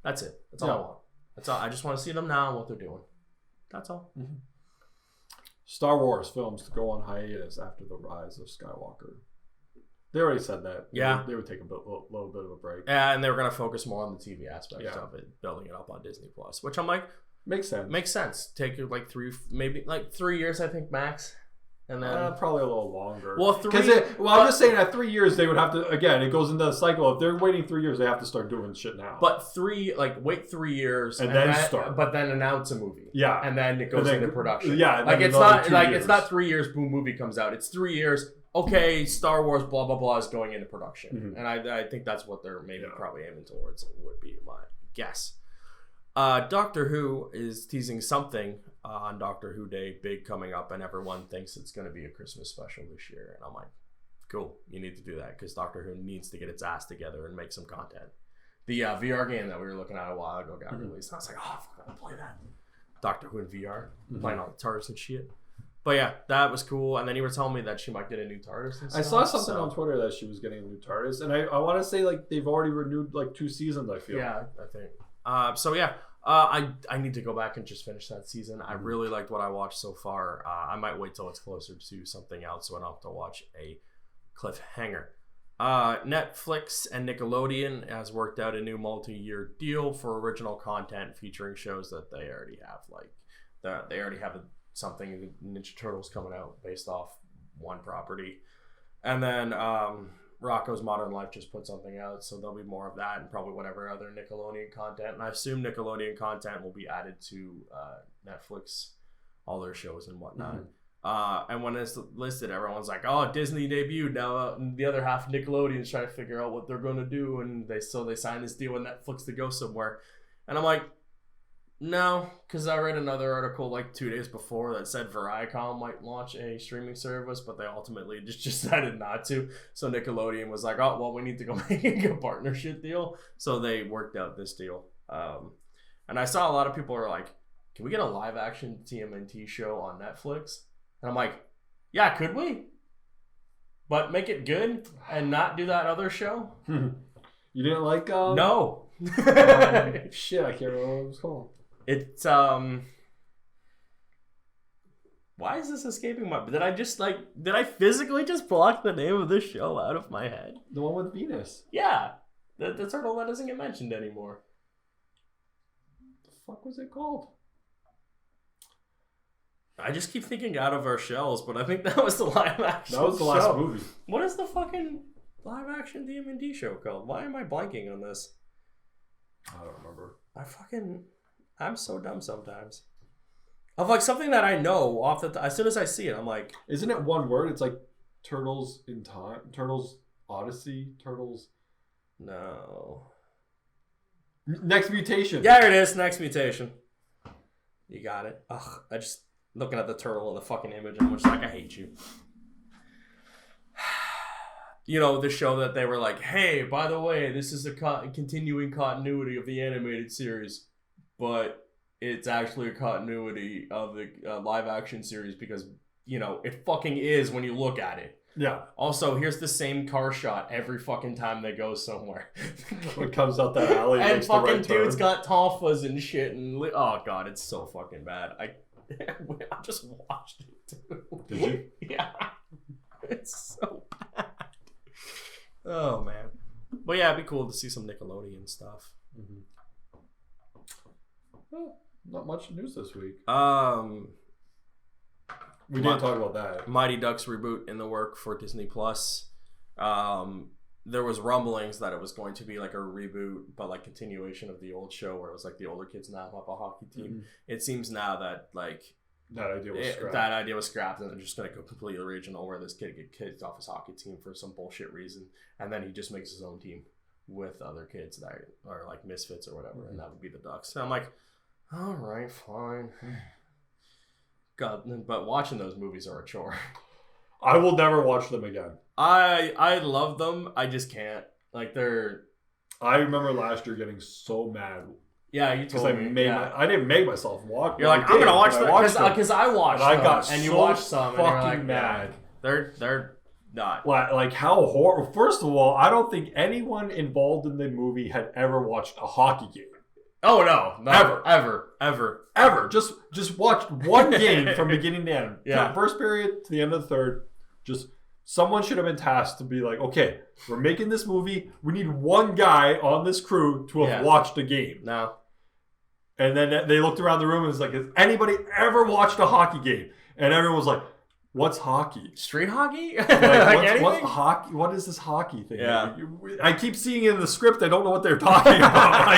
That's it. That's all I want. That's all. I just want to see them now and what they're doing. That's all. Star Wars films to go on hiatus after the rise of Skywalker. They already said that. Yeah. They would take a little bit of a break. Yeah, and they were going to focus more on the TV aspect of it, building it up on Disney+. Which I'm like... Makes sense. Take like 3 years, I think, max. And then probably a little longer. Well, I'm just saying that 3 years they would have to. Again, it goes into the cycle. If they're waiting 3 years, they have to start doing shit now. But wait 3 years and then start. But then announce a movie. Yeah, and then it goes into production. Yeah, like it's not 3 years. Boom, movie comes out. It's 3 years. Okay, Star Wars, blah blah blah, is going into production, and I think that's what they're probably aiming towards. Would be my guess. Doctor Who is teasing something on Doctor Who Day, big coming up, and everyone thinks it's going to be a Christmas special this year. And I'm like, cool, you need to do that, because Doctor Who needs to get its ass together and make some content. The VR game that we were looking at a while ago got released. And I was like, oh, I'm going to play that. Doctor Who in VR, playing on the TARDIS and shit. But yeah, that was cool. And then you were telling me that she might get a new TARDIS and stuff. I saw something on Twitter that she was getting a new TARDIS. And I want to say, like, they've already renewed, like, 2 seasons, I feel. Yeah, I think. I need to go back and just finish that season. I really liked what I watched so far. I might wait till it's closer to something else so I don't have to watch a cliffhanger. Netflix and Nickelodeon has worked out a new multi-year deal for original content featuring shows that they already have. Like, they already have something, Ninja Turtles, coming out based off one property. And then Rocko's Modern Life just put something out, so there'll be more of that and probably whatever other Nickelodeon content. And I assume Nickelodeon content will be added to Netflix, all their shows and whatnot. And when it's listed, everyone's like, oh, Disney debuted. Now the other half, Nickelodeon's trying to figure out what they're going to do, and they signed this deal with Netflix to go somewhere. And I'm like, no, because I read another article like 2 days before that said Viacom might launch a streaming service, but they ultimately just decided not to. So Nickelodeon was like, oh, well, we need to go make a partnership deal. So they worked out this deal. And I saw a lot of people are like, can we get a live action TMNT show on Netflix? And I'm like, yeah, could we? But make it good and not do that other show? You didn't like... No. Shit, I can't remember what it was called. It's why is this escaping my... Did I physically just block the name of this show out of my head? The one with Venus. Yeah. The turtle that doesn't get mentioned anymore. The fuck was it called? I just keep thinking Out of Our Shells, but I think that was the live action show. That was the last movie. What is the fucking live action DMD show called? Why am I blanking on this? I don't remember. I'm so dumb sometimes. Of like something that I know off the as soon as I see it, I'm like, isn't it one word? It's like Turtles in Time, Turtles Odyssey, Turtles. No. Next Mutation. Yeah, it is. Next Mutation. You got it. Ugh, looking at the turtle in the fucking image, and I'm just like, I hate you. You know, the show that they were like, hey, by the way, this is a continuing continuity of the animated series, but it's actually a continuity of the live action series because, you know, it fucking is when you look at it. Yeah. Also, here's the same car shot every fucking time they go somewhere. It comes out that alley. And fucking dude's got tonfas and shit. And oh, God, it's so fucking bad. I just watched it, too. Did you? Yeah. It's so bad. Oh, man. But yeah, it'd be cool to see some Nickelodeon stuff. Mm-hmm. Well, not much news this week. We didn't talk about that. Mighty Ducks reboot in the work for Disney Plus. There was rumblings that it was going to be like a reboot, but like continuation of the old show where it was like the older kids now have a hockey team. Mm-hmm. It seems now that like that idea was scrapped, and they're just going to go completely original where this kid get kicked off his hockey team for some bullshit reason, and then he just makes his own team with other kids that are like misfits or whatever, and that would be the Ducks. And I'm like, all right, fine. God, but watching those movies are a chore. I will never watch them again. I love them. I just can't. Like they're. I remember last year getting so mad. Yeah, you told me. I didn't make myself watch. You're like, I'm gonna watch that because I watched. And I got and you so watched some. Fucking and you're like, mad. Yeah, they're not. Like how horrible. First of all, I don't think anyone involved in the movie had ever watched a hockey game. Oh no, ever. Just watch one game from beginning to end. Yeah. From the first period to the end of the third. Just someone should have been tasked to be like, okay, we're making this movie. We need one guy on this crew to have watched a game. No. And then they looked around the room and was like, has anybody ever watched a hockey game? And everyone was like, what's hockey? Street hocky? What's hockey? What is this hockey thing? Yeah. I keep seeing it in the script. I don't know what they're talking about.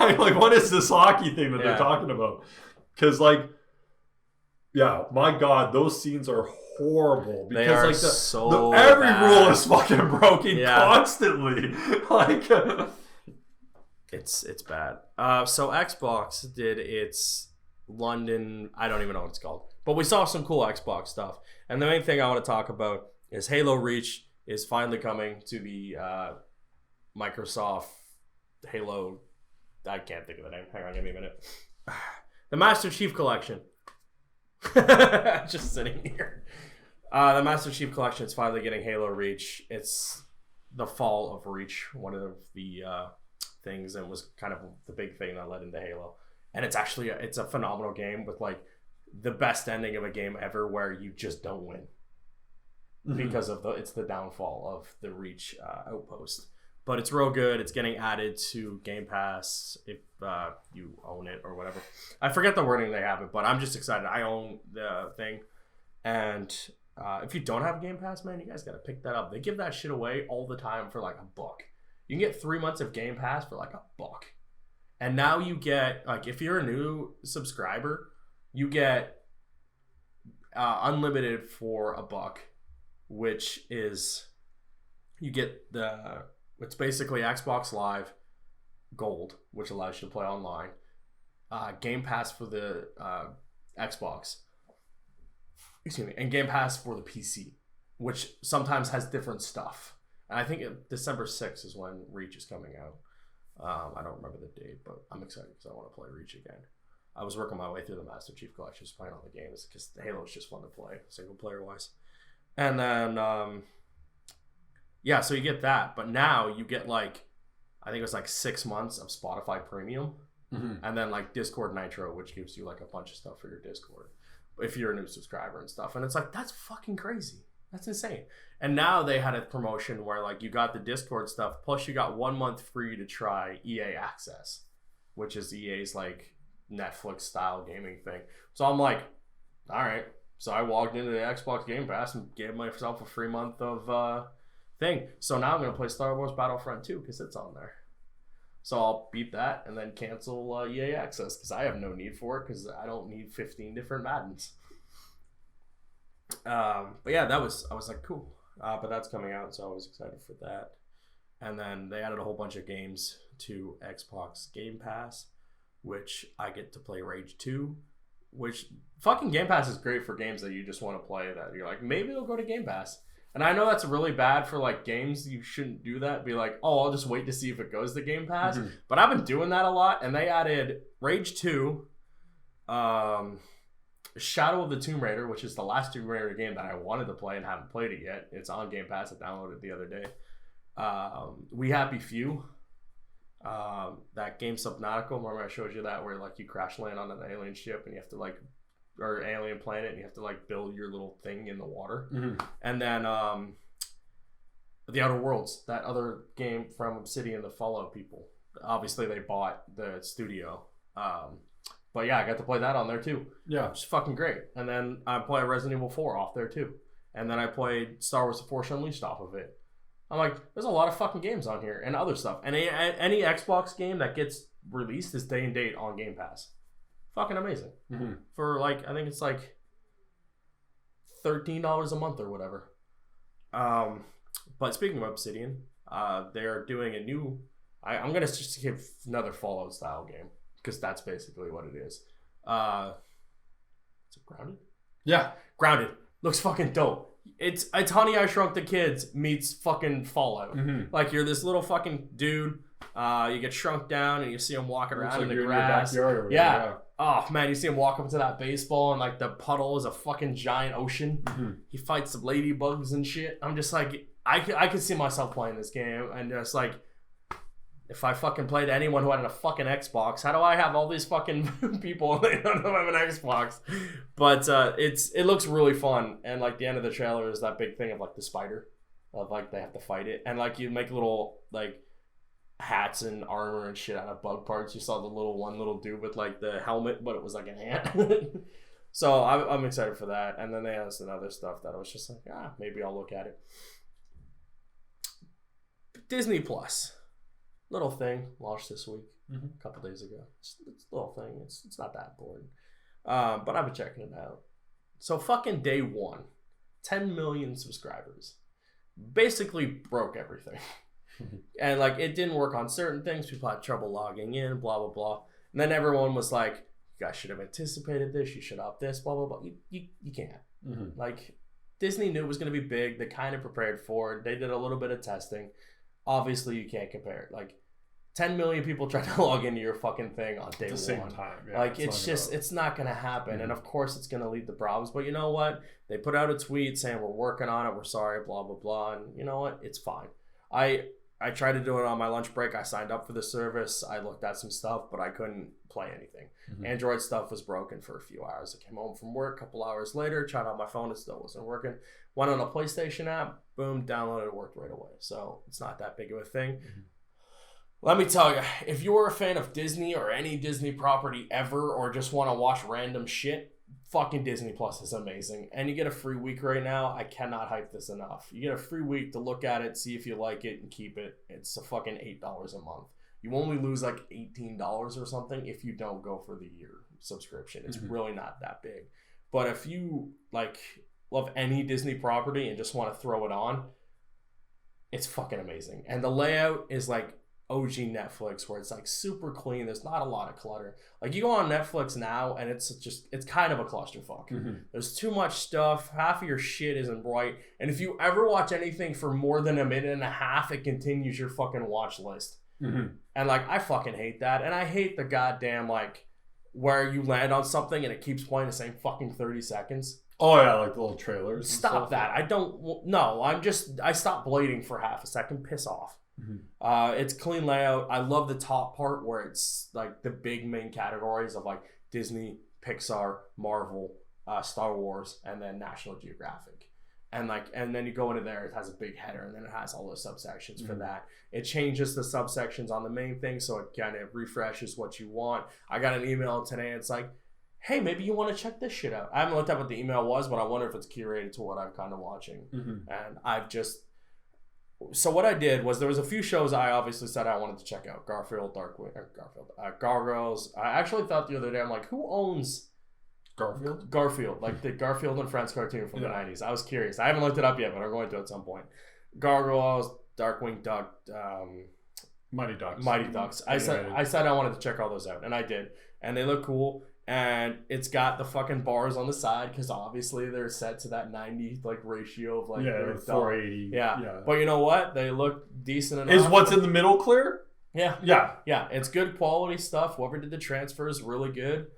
I'm like, what is this hockey thing that they're talking about? Because my God, those scenes are horrible. Because they are so every bad. rule is fucking broken constantly. It's bad. So Xbox did its London, I don't even know what it's called, but we saw some cool Xbox stuff. And the main thing I want to talk about is Halo Reach is finally coming to the Microsoft Halo. I can't think of the name. Hang on, give me a minute. The Master Chief Collection. Just sitting here. The Master Chief Collection is finally getting Halo Reach. It's the fall of Reach, one of the things, and was kind of the big thing that led into Halo. And it's actually it's a phenomenal game with like the best ending of a game ever, where you just don't win because of it's the downfall of the Reach outpost. But it's real good. It's getting added to Game Pass if you own it or whatever. I forget the wording they have it, but I'm just excited. I own the thing, and if you don't have Game Pass, man, you guys gotta pick that up. They give that shit away all the time for like $1. You can get 3 months of Game Pass for like $1. And now you get, like, if you're a new subscriber, you get unlimited for $1, which is, you get it's basically Xbox Live Gold, which allows you to play online, Game Pass for the Xbox, and Game Pass for the PC, which sometimes has different stuff. And I think December 6th is when Reach is coming out. I don't remember the date, but I'm excited because I want to play Reach again. I was working my way through the Master Chief Collection, just playing all the games because Halo is just fun to play, single player wise. And then, so you get that, but now you get I think it was 6 months of Spotify Premium, and then Discord Nitro, which gives you a bunch of stuff for your Discord if you're a new subscriber and stuff. And it's that's fucking crazy. That's insane. And now they had a promotion where you got the Discord stuff, plus you got 1 month free to try EA Access, which is EA's Netflix style gaming thing. So I'm like, all right. So I walked into the Xbox Game Pass and gave myself a free month of thing. So now I'm going to play Star Wars Battlefront 2 because it's on there. So I'll beat that and then cancel EA Access because I have no need for it because I don't need 15 different Maddens. But yeah, I was cool. But that's coming out, so I was excited for that. And then they added a whole bunch of games to Xbox Game Pass, which I get to play Rage 2, which fucking Game Pass is great for games that you just want to play that you're like, maybe it'll go to Game Pass. And I know that's really bad for like games. You shouldn't do that. Be like, oh, I'll just wait to see if it goes to Game Pass. Mm-hmm. But I've been doing that a lot. And they added Rage 2, Shadow of the Tomb Raider, which is the last Tomb Raider game that I wanted to play and haven't played it yet. It's on Game Pass. I downloaded it the other day. We Happy Few. That game Subnautica. Remember I showed you that where like you crash land on an alien ship and you have to like, or alien planet, and you have to like build your little thing in the water. Mm-hmm. And then The Outer Worlds, that other game from Obsidian, the Fallout people. Obviously they bought the studio. But yeah, I got to play that on there too. Yeah. It's fucking great. And then I played Resident Evil 4 off there too. And then I played Star Wars The Force Unleashed off of it. I'm like, there's a lot of fucking games on here and other stuff. And any Xbox game that gets released is day and date on Game Pass. Fucking amazing. Mm-hmm. For like, I think it's like $13 a month or whatever. But speaking of Obsidian, they're doing a new, I'm going to just give another Fallout style game because that's basically what it is. Is it Grounded? Yeah. Grounded. Looks fucking dope. It's Honey, I Shrunk the Kids meets fucking Fallout. Mm-hmm. Like you're this little fucking dude. You get shrunk down and you see him walking around in the grass. Yeah. Oh man, you see him walk up to that baseball and like the puddle is a fucking giant ocean. Mm-hmm. He fights some ladybugs and shit. I'm just like, I could see myself playing this game and just like, if I fucking played anyone who had a fucking Xbox, how do I have all these fucking people and they don't have an Xbox? But it looks really fun. And like the end of the trailer is that big thing of like the spider, of like they have to fight it, and like you make little like hats and armor and shit out of bug parts. You saw the little dude with like the helmet, but it was like an ant. So I'm excited for that. And then they had some other stuff that I was just like, maybe I'll look at it. Disney Plus, little thing launched this week, a couple days ago. It's a little thing. It's not that important, but I've been checking it out. So fucking day one, 10 million subscribers, basically broke everything. And like it didn't work on certain things. People had trouble logging in, blah blah blah. And then everyone was like, "You guys should have anticipated this. You should have this, blah blah blah." You can't. Mm-hmm. Like Disney knew it was going to be big. They kind of prepared for it. They did a little bit of testing. Obviously, you can't compare it. Like 10 million people trying to log into your fucking thing on day one. At the same time. Yeah, like it's not going to happen. Mm-hmm. And of course, it's going to lead to problems. But you know what? They put out a tweet saying we're working on it. We're sorry. Blah blah blah. And you know what? It's fine. I tried to do it on my lunch break. I signed up for the service. I looked at some stuff, but I couldn't play anything. Mm-hmm. Android stuff was broken for a few hours. I came home from work a couple hours later, tried on my phone. It still wasn't working. Went on a PlayStation app. Boom, downloaded it, worked right away. So it's not that big of a thing. Mm-hmm. Let me tell you, if you're a fan of Disney or any Disney property ever, or just want to watch random shit, fucking Disney Plus is amazing. And you get a free week right now. I cannot hype this enough. You get a free week to look at it, see if you like it, and keep it. It's a fucking $8 a month. You only lose like $18 or something if you don't go for the year subscription. It's really not that big. But if you like love any Disney property and just want to throw it on, it's fucking amazing. And the layout is like OG Netflix, where it's like super clean. There's not a lot of clutter. Like you go on Netflix now and it's kind of a clusterfuck. Mm-hmm. There's too much stuff. Half of your shit isn't right. And if you ever watch anything for more than a minute and a half, it continues your fucking watch list. Mm-hmm. And like I fucking hate that. And I hate the goddamn like where you land on something and it keeps playing the same fucking 30 seconds. Oh yeah, like the little trailers. Stop that. I stopped blading for half a second. Piss off. Mm-hmm. It's clean layout. I love the top part where it's like the big main categories of like Disney, Pixar, Marvel, Star Wars, and then National Geographic. And then you go into there, it has a big header, and then it has all those subsections for that. It changes the subsections on the main thing, so it kind of refreshes what you want. I got an email today, it's like, hey, maybe you want to check this shit out. I haven't looked at what the email was, but I wonder if it's curated to what I'm kind of watching. Mm-hmm. And so what I did was there was a few shows I obviously said I wanted to check out. Gargoyles. I actually thought the other day, I'm like, who owns Garfield, like the Garfield and Friends cartoon from the 90s. I was curious. I haven't looked it up yet, but I'm going to at some point. Gargoyles, Darkwing Duck, Mighty Ducks. I said I wanted to check all those out, and I did. And they look cool. And it's got the fucking bars on the side because obviously they're set to that 90 like ratio of like 480. Yeah. But you know what? They look decent enough. Is what's in the middle clear? Yeah. It's good quality stuff. Whoever did the transfer is really good.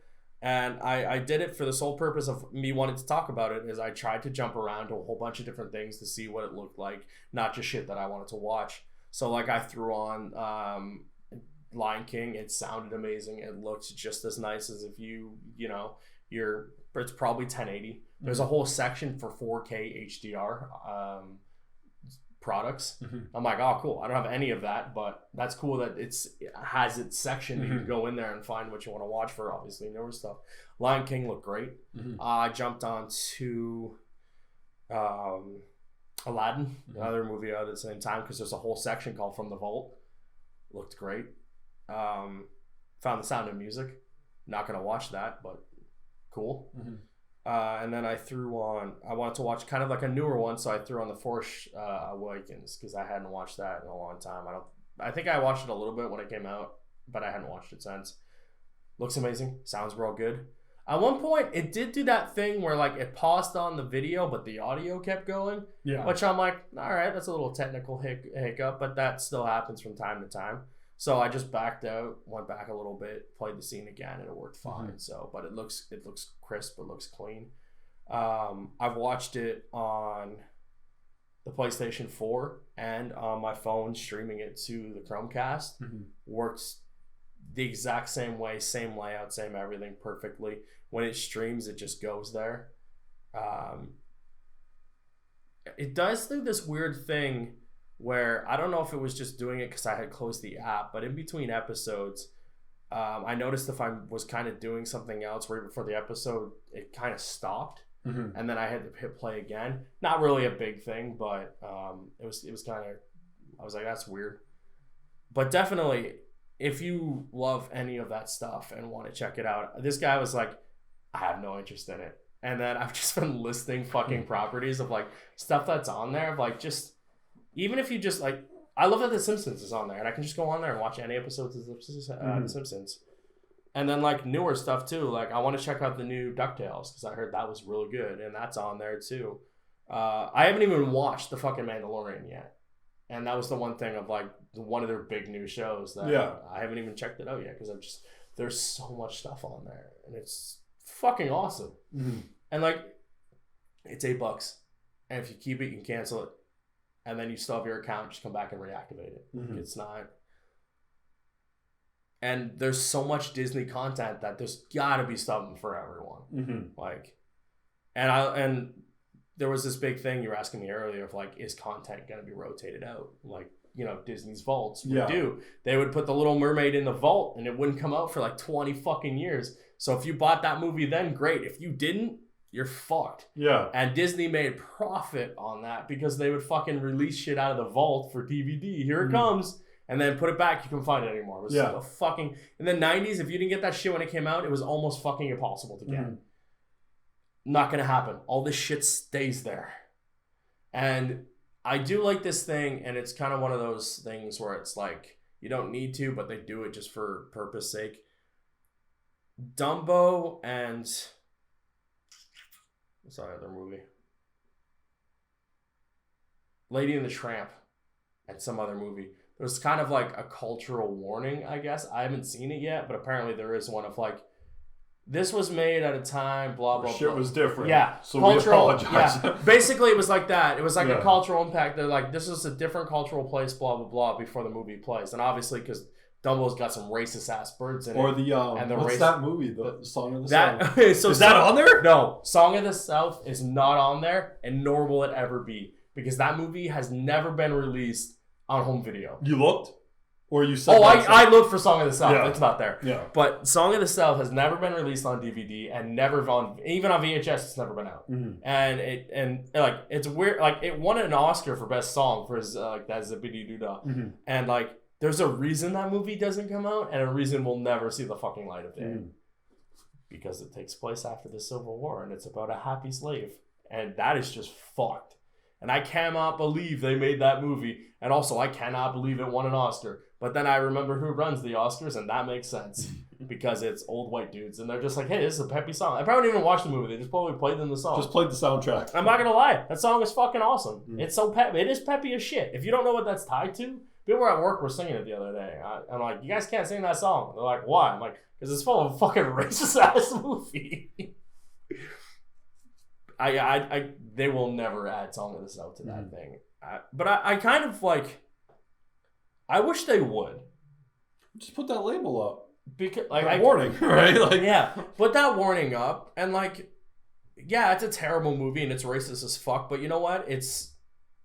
And I did it for the sole purpose of me wanting to talk about it. Is I tried to jump around to a whole bunch of different things to see what it looked like, not just shit that I wanted to watch. So like I threw on Lion King. It sounded amazing. It looked just as nice as if it's probably 1080. There's a whole section for 4K HDR products. I'm like, oh cool, I don't have any of that, but that's cool that it has its section. You can go in there and find what you want to watch for obviously newer stuff. Lion King looked great. I jumped on to Aladdin, another movie out at the same time, because there's a whole section called From the Vault. Looked great. Found The Sound of Music. Not gonna watch that, but cool. And then I wanted to watch kind of like a newer one, so I threw on The Force Awakens because I hadn't watched that in a long time. I think I watched it a little bit when it came out, but I hadn't watched it since. Looks amazing. Sounds real good. At one point, it did do that thing where like it paused on the video, but the audio kept going. Yeah. Which I'm like, all right, that's a little technical hiccup, but that still happens from time to time. So I just backed out, went back a little bit, played the scene again, and it worked fine. So, but it looks crisp, it looks clean. I've watched it on the PlayStation 4 and on my phone, streaming it to the Chromecast. Works the exact same way, same layout, same everything perfectly. When it streams, it just goes there. It does do this weird thing where I don't know if it was just doing it because I had closed the app, but in between episodes, I noticed if I was kind of doing something else right before the episode, it kind of stopped, and then I had to hit play again. Not really a big thing, but it was kind of, I was like, that's weird. But definitely, if you love any of that stuff and want to check it out, this guy was like, I have no interest in it. And then I've just been listing fucking properties of like stuff that's on there, of like just. Even if you just like, I love that The Simpsons is on there, and I can just go on there and watch any episodes of The Simpsons. And then like newer stuff too. Like I want to check out the new DuckTales because I heard that was really good, and that's on there too. I haven't even watched the fucking Mandalorian yet, and that was the one thing of like one of their big new shows that I haven't even checked it out yet because there's so much stuff on there, and it's fucking awesome. And like, it's $8, and if you keep it, you can cancel it. And then you still have your account, just come back and reactivate it. It's not. And there's so much Disney content that there's gotta be something for everyone. Like, and there was this big thing you were asking me earlier of like, is content gonna be rotated out? Like, Disney's vaults would do. They would put The Little Mermaid in the vault and it wouldn't come out for like 20 fucking years. So if you bought that movie then, great. If you didn't, you're fucked. Yeah. And Disney made profit on that because they would fucking release shit out of the vault for DVD. Here it comes. And then put it back. You couldn't find it anymore. It was a fucking... In the 90s, if you didn't get that shit when it came out, it was almost fucking impossible to get. Not gonna happen. All this shit stays there. And I do like this thing, and it's kind of one of those things where it's like, you don't need to, but they do it just for purpose sake. Dumbo and... What's that other movie? Lady and the Tramp and some other movie. There's kind of like a cultural warning, I guess. I haven't seen it yet, but apparently there is one of like, this was made at a time, blah, blah, shit blah. was different. Yeah. So cultural, we apologize. Yeah. Basically, it was like that. It was like a cultural impact. They're like, this is a different cultural place, blah, blah, blah, before the movie plays. And obviously, because Dumbo's got some racist ass birds in it. Or what's that movie? The Song of the South. So is that on there? No. Song of the South is not on there, and nor will it ever be. Because that movie has never been released on home video. You looked? Or you said... Oh, I looked for Song of the South. Yeah. It's not there. Yeah. But Song of the South has never been released on DVD and never on... Even on VHS, it's never been out. And it's weird. Like, it won an Oscar for Best Song for his, that Zippity Doodah. And, like... There's a reason that movie doesn't come out, and a reason we'll never see the fucking light of day. Because it takes place after the Civil War, and it's about a happy slave. And that is just fucked. And I cannot believe they made that movie. And also, I cannot believe it won an Oscar. But then I remember who runs the Oscars, and that makes sense. because it's old white dudes and they're just like, hey, this is a peppy song. I probably didn't even watch the movie. They just probably played them the song. Just played the soundtrack. I'm not gonna lie, that song is fucking awesome. It's so peppy. It is peppy as shit. If you don't know what that's tied to, people were at work were singing it the other day. I'm like, you guys can't sing that song. They're like, why? I'm like, because it's full of fucking racist ass movie. They will never add Song of the South to that thing. But I kind of like, I wish they would. Just put that label up. Because warning, right? Like, yeah, put that warning up, and like, yeah, it's a terrible movie and it's racist as fuck. But you know what? It's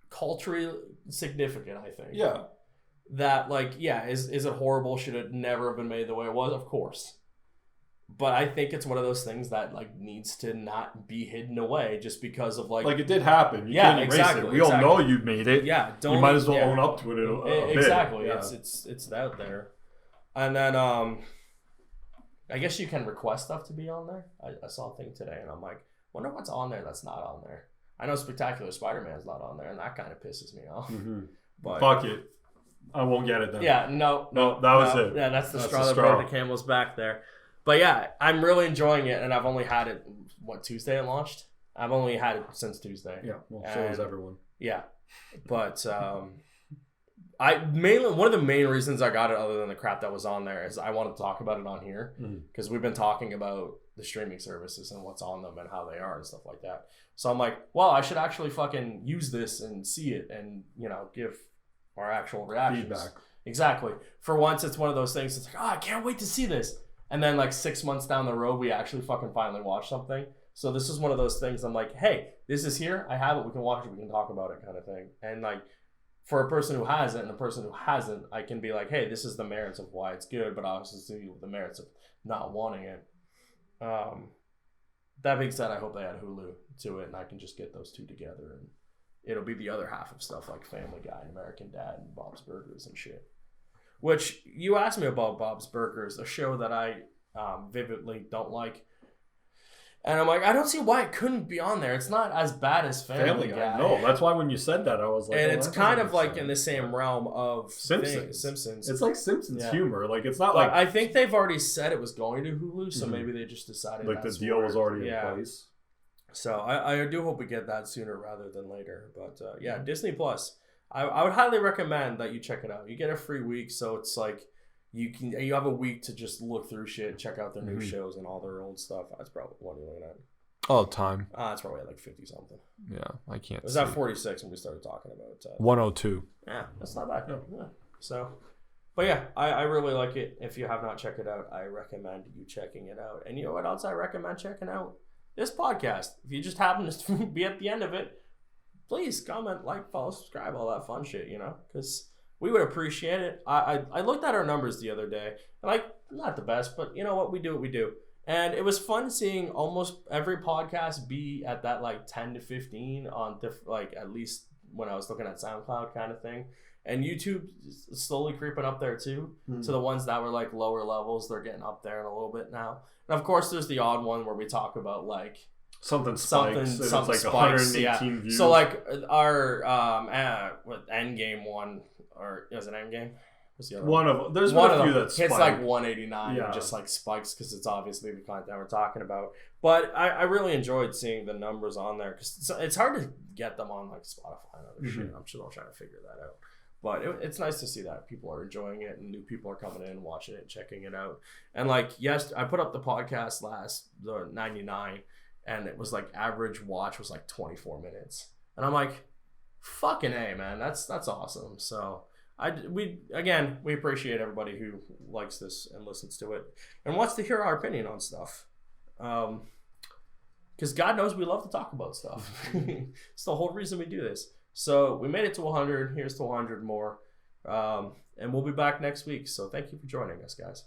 culturally significant. I think. Yeah. That like, yeah, is it horrible? Should it never have been made the way it was? Of course. But I think it's one of those things that like needs to not be hidden away just because of like it did happen. You can't erase it. We all know you made it. Yeah, you might as well own up to it. Exactly. Yeah. It's out there. And then I guess you can request stuff to be on there. I saw a thing today and I'm like, wonder what's on there that's not on there. I know Spectacular Spider-Man's not on there and that kind of pisses me off. But fuck it. I won't get it then. Yeah, no, that was it. Yeah, that's the straw that broke the camel's back there. But yeah, I'm really enjoying it, and I've only had it, Tuesday it launched? I've only had it since Tuesday. Yeah, well, so has everyone. Yeah, but one of the main reasons I got it, other than the crap that was on there, is I wanted to talk about it on here, because we've been talking about the streaming services and what's on them and how they are and stuff like that. So I'm like, well, I should actually fucking use this and see it and, give our actual reactions. Feedback. Exactly. For once, it's one of those things, it's like, I can't wait to see this. And then like 6 months down the road, we actually fucking finally watch something. So this is one of those things I'm like, hey, this is here. I have it. We can watch it. We can talk about it kind of thing. And like for a person who has it and a person who hasn't, I can be like, hey, this is the merits of why it's good, but I also see the merits of not wanting it. That being said, I hope they add Hulu to it and I can just get those two together and it'll be the other half of stuff like Family Guy and American Dad and Bob's Burgers and shit. Which, you asked me about Bob's Burgers, a show that I vividly don't like. And I'm like, I don't see why it couldn't be on there. It's not as bad as Family Guy. No, that's why when you said that, I was like... And it's kind of like in the same realm of Simpsons. It's like Simpsons humor. Like, it's not but like... I think they've already said it was going to Hulu, so maybe they just decided like the deal was already in place. So I do hope we get that sooner rather than later. But yeah, Disney Plus. I would highly recommend that you check it out. You get a free week, so it's like you have a week to just look through shit, check out their new shows and all their old stuff. That's probably what you're looking at. All the time. It's probably like 50 something. Yeah, I can't. It was at 46 when we started talking about 102. Yeah, that's not bad. Yeah. So, but yeah, I really like it. If you have not checked it out, I recommend you checking it out. And you know what else I recommend checking out? This podcast. If you just happen to be at the end of it, please comment, like, follow, subscribe, all that fun shit, because we would appreciate it. I looked at our numbers the other day, and not the best, but you know what, we do what we do. And it was fun seeing almost every podcast be at that 10 to 15 on at least when I was looking at SoundCloud kind of thing. And YouTube is slowly creeping up there too. To the ones that were lower levels, they're getting up there in a little bit now. And of course, there's the odd one where we talk about something spikes. Something it's 118 views. So our Endgame one, or is it Endgame? What's the other one? There's one of a few that spikes. It's 189 and just spikes because it's obviously the content we're talking about. But I really enjoyed seeing the numbers on there because it's hard to get them on Spotify and other shit. I'm still trying to figure that out. But it's nice to see that people are enjoying it and new people are coming in, watching it, checking it out. And yes, I put up the podcast the 99. And it was average watch was 24 minutes. And I'm like, fucking A, man, that's awesome. So we appreciate everybody who likes this and listens to it and wants to hear our opinion on stuff. Because God knows we love to talk about stuff. It's the whole reason we do this. So we made it to 100. Here's to 100 more. And we'll be back next week. So thank you for joining us, guys.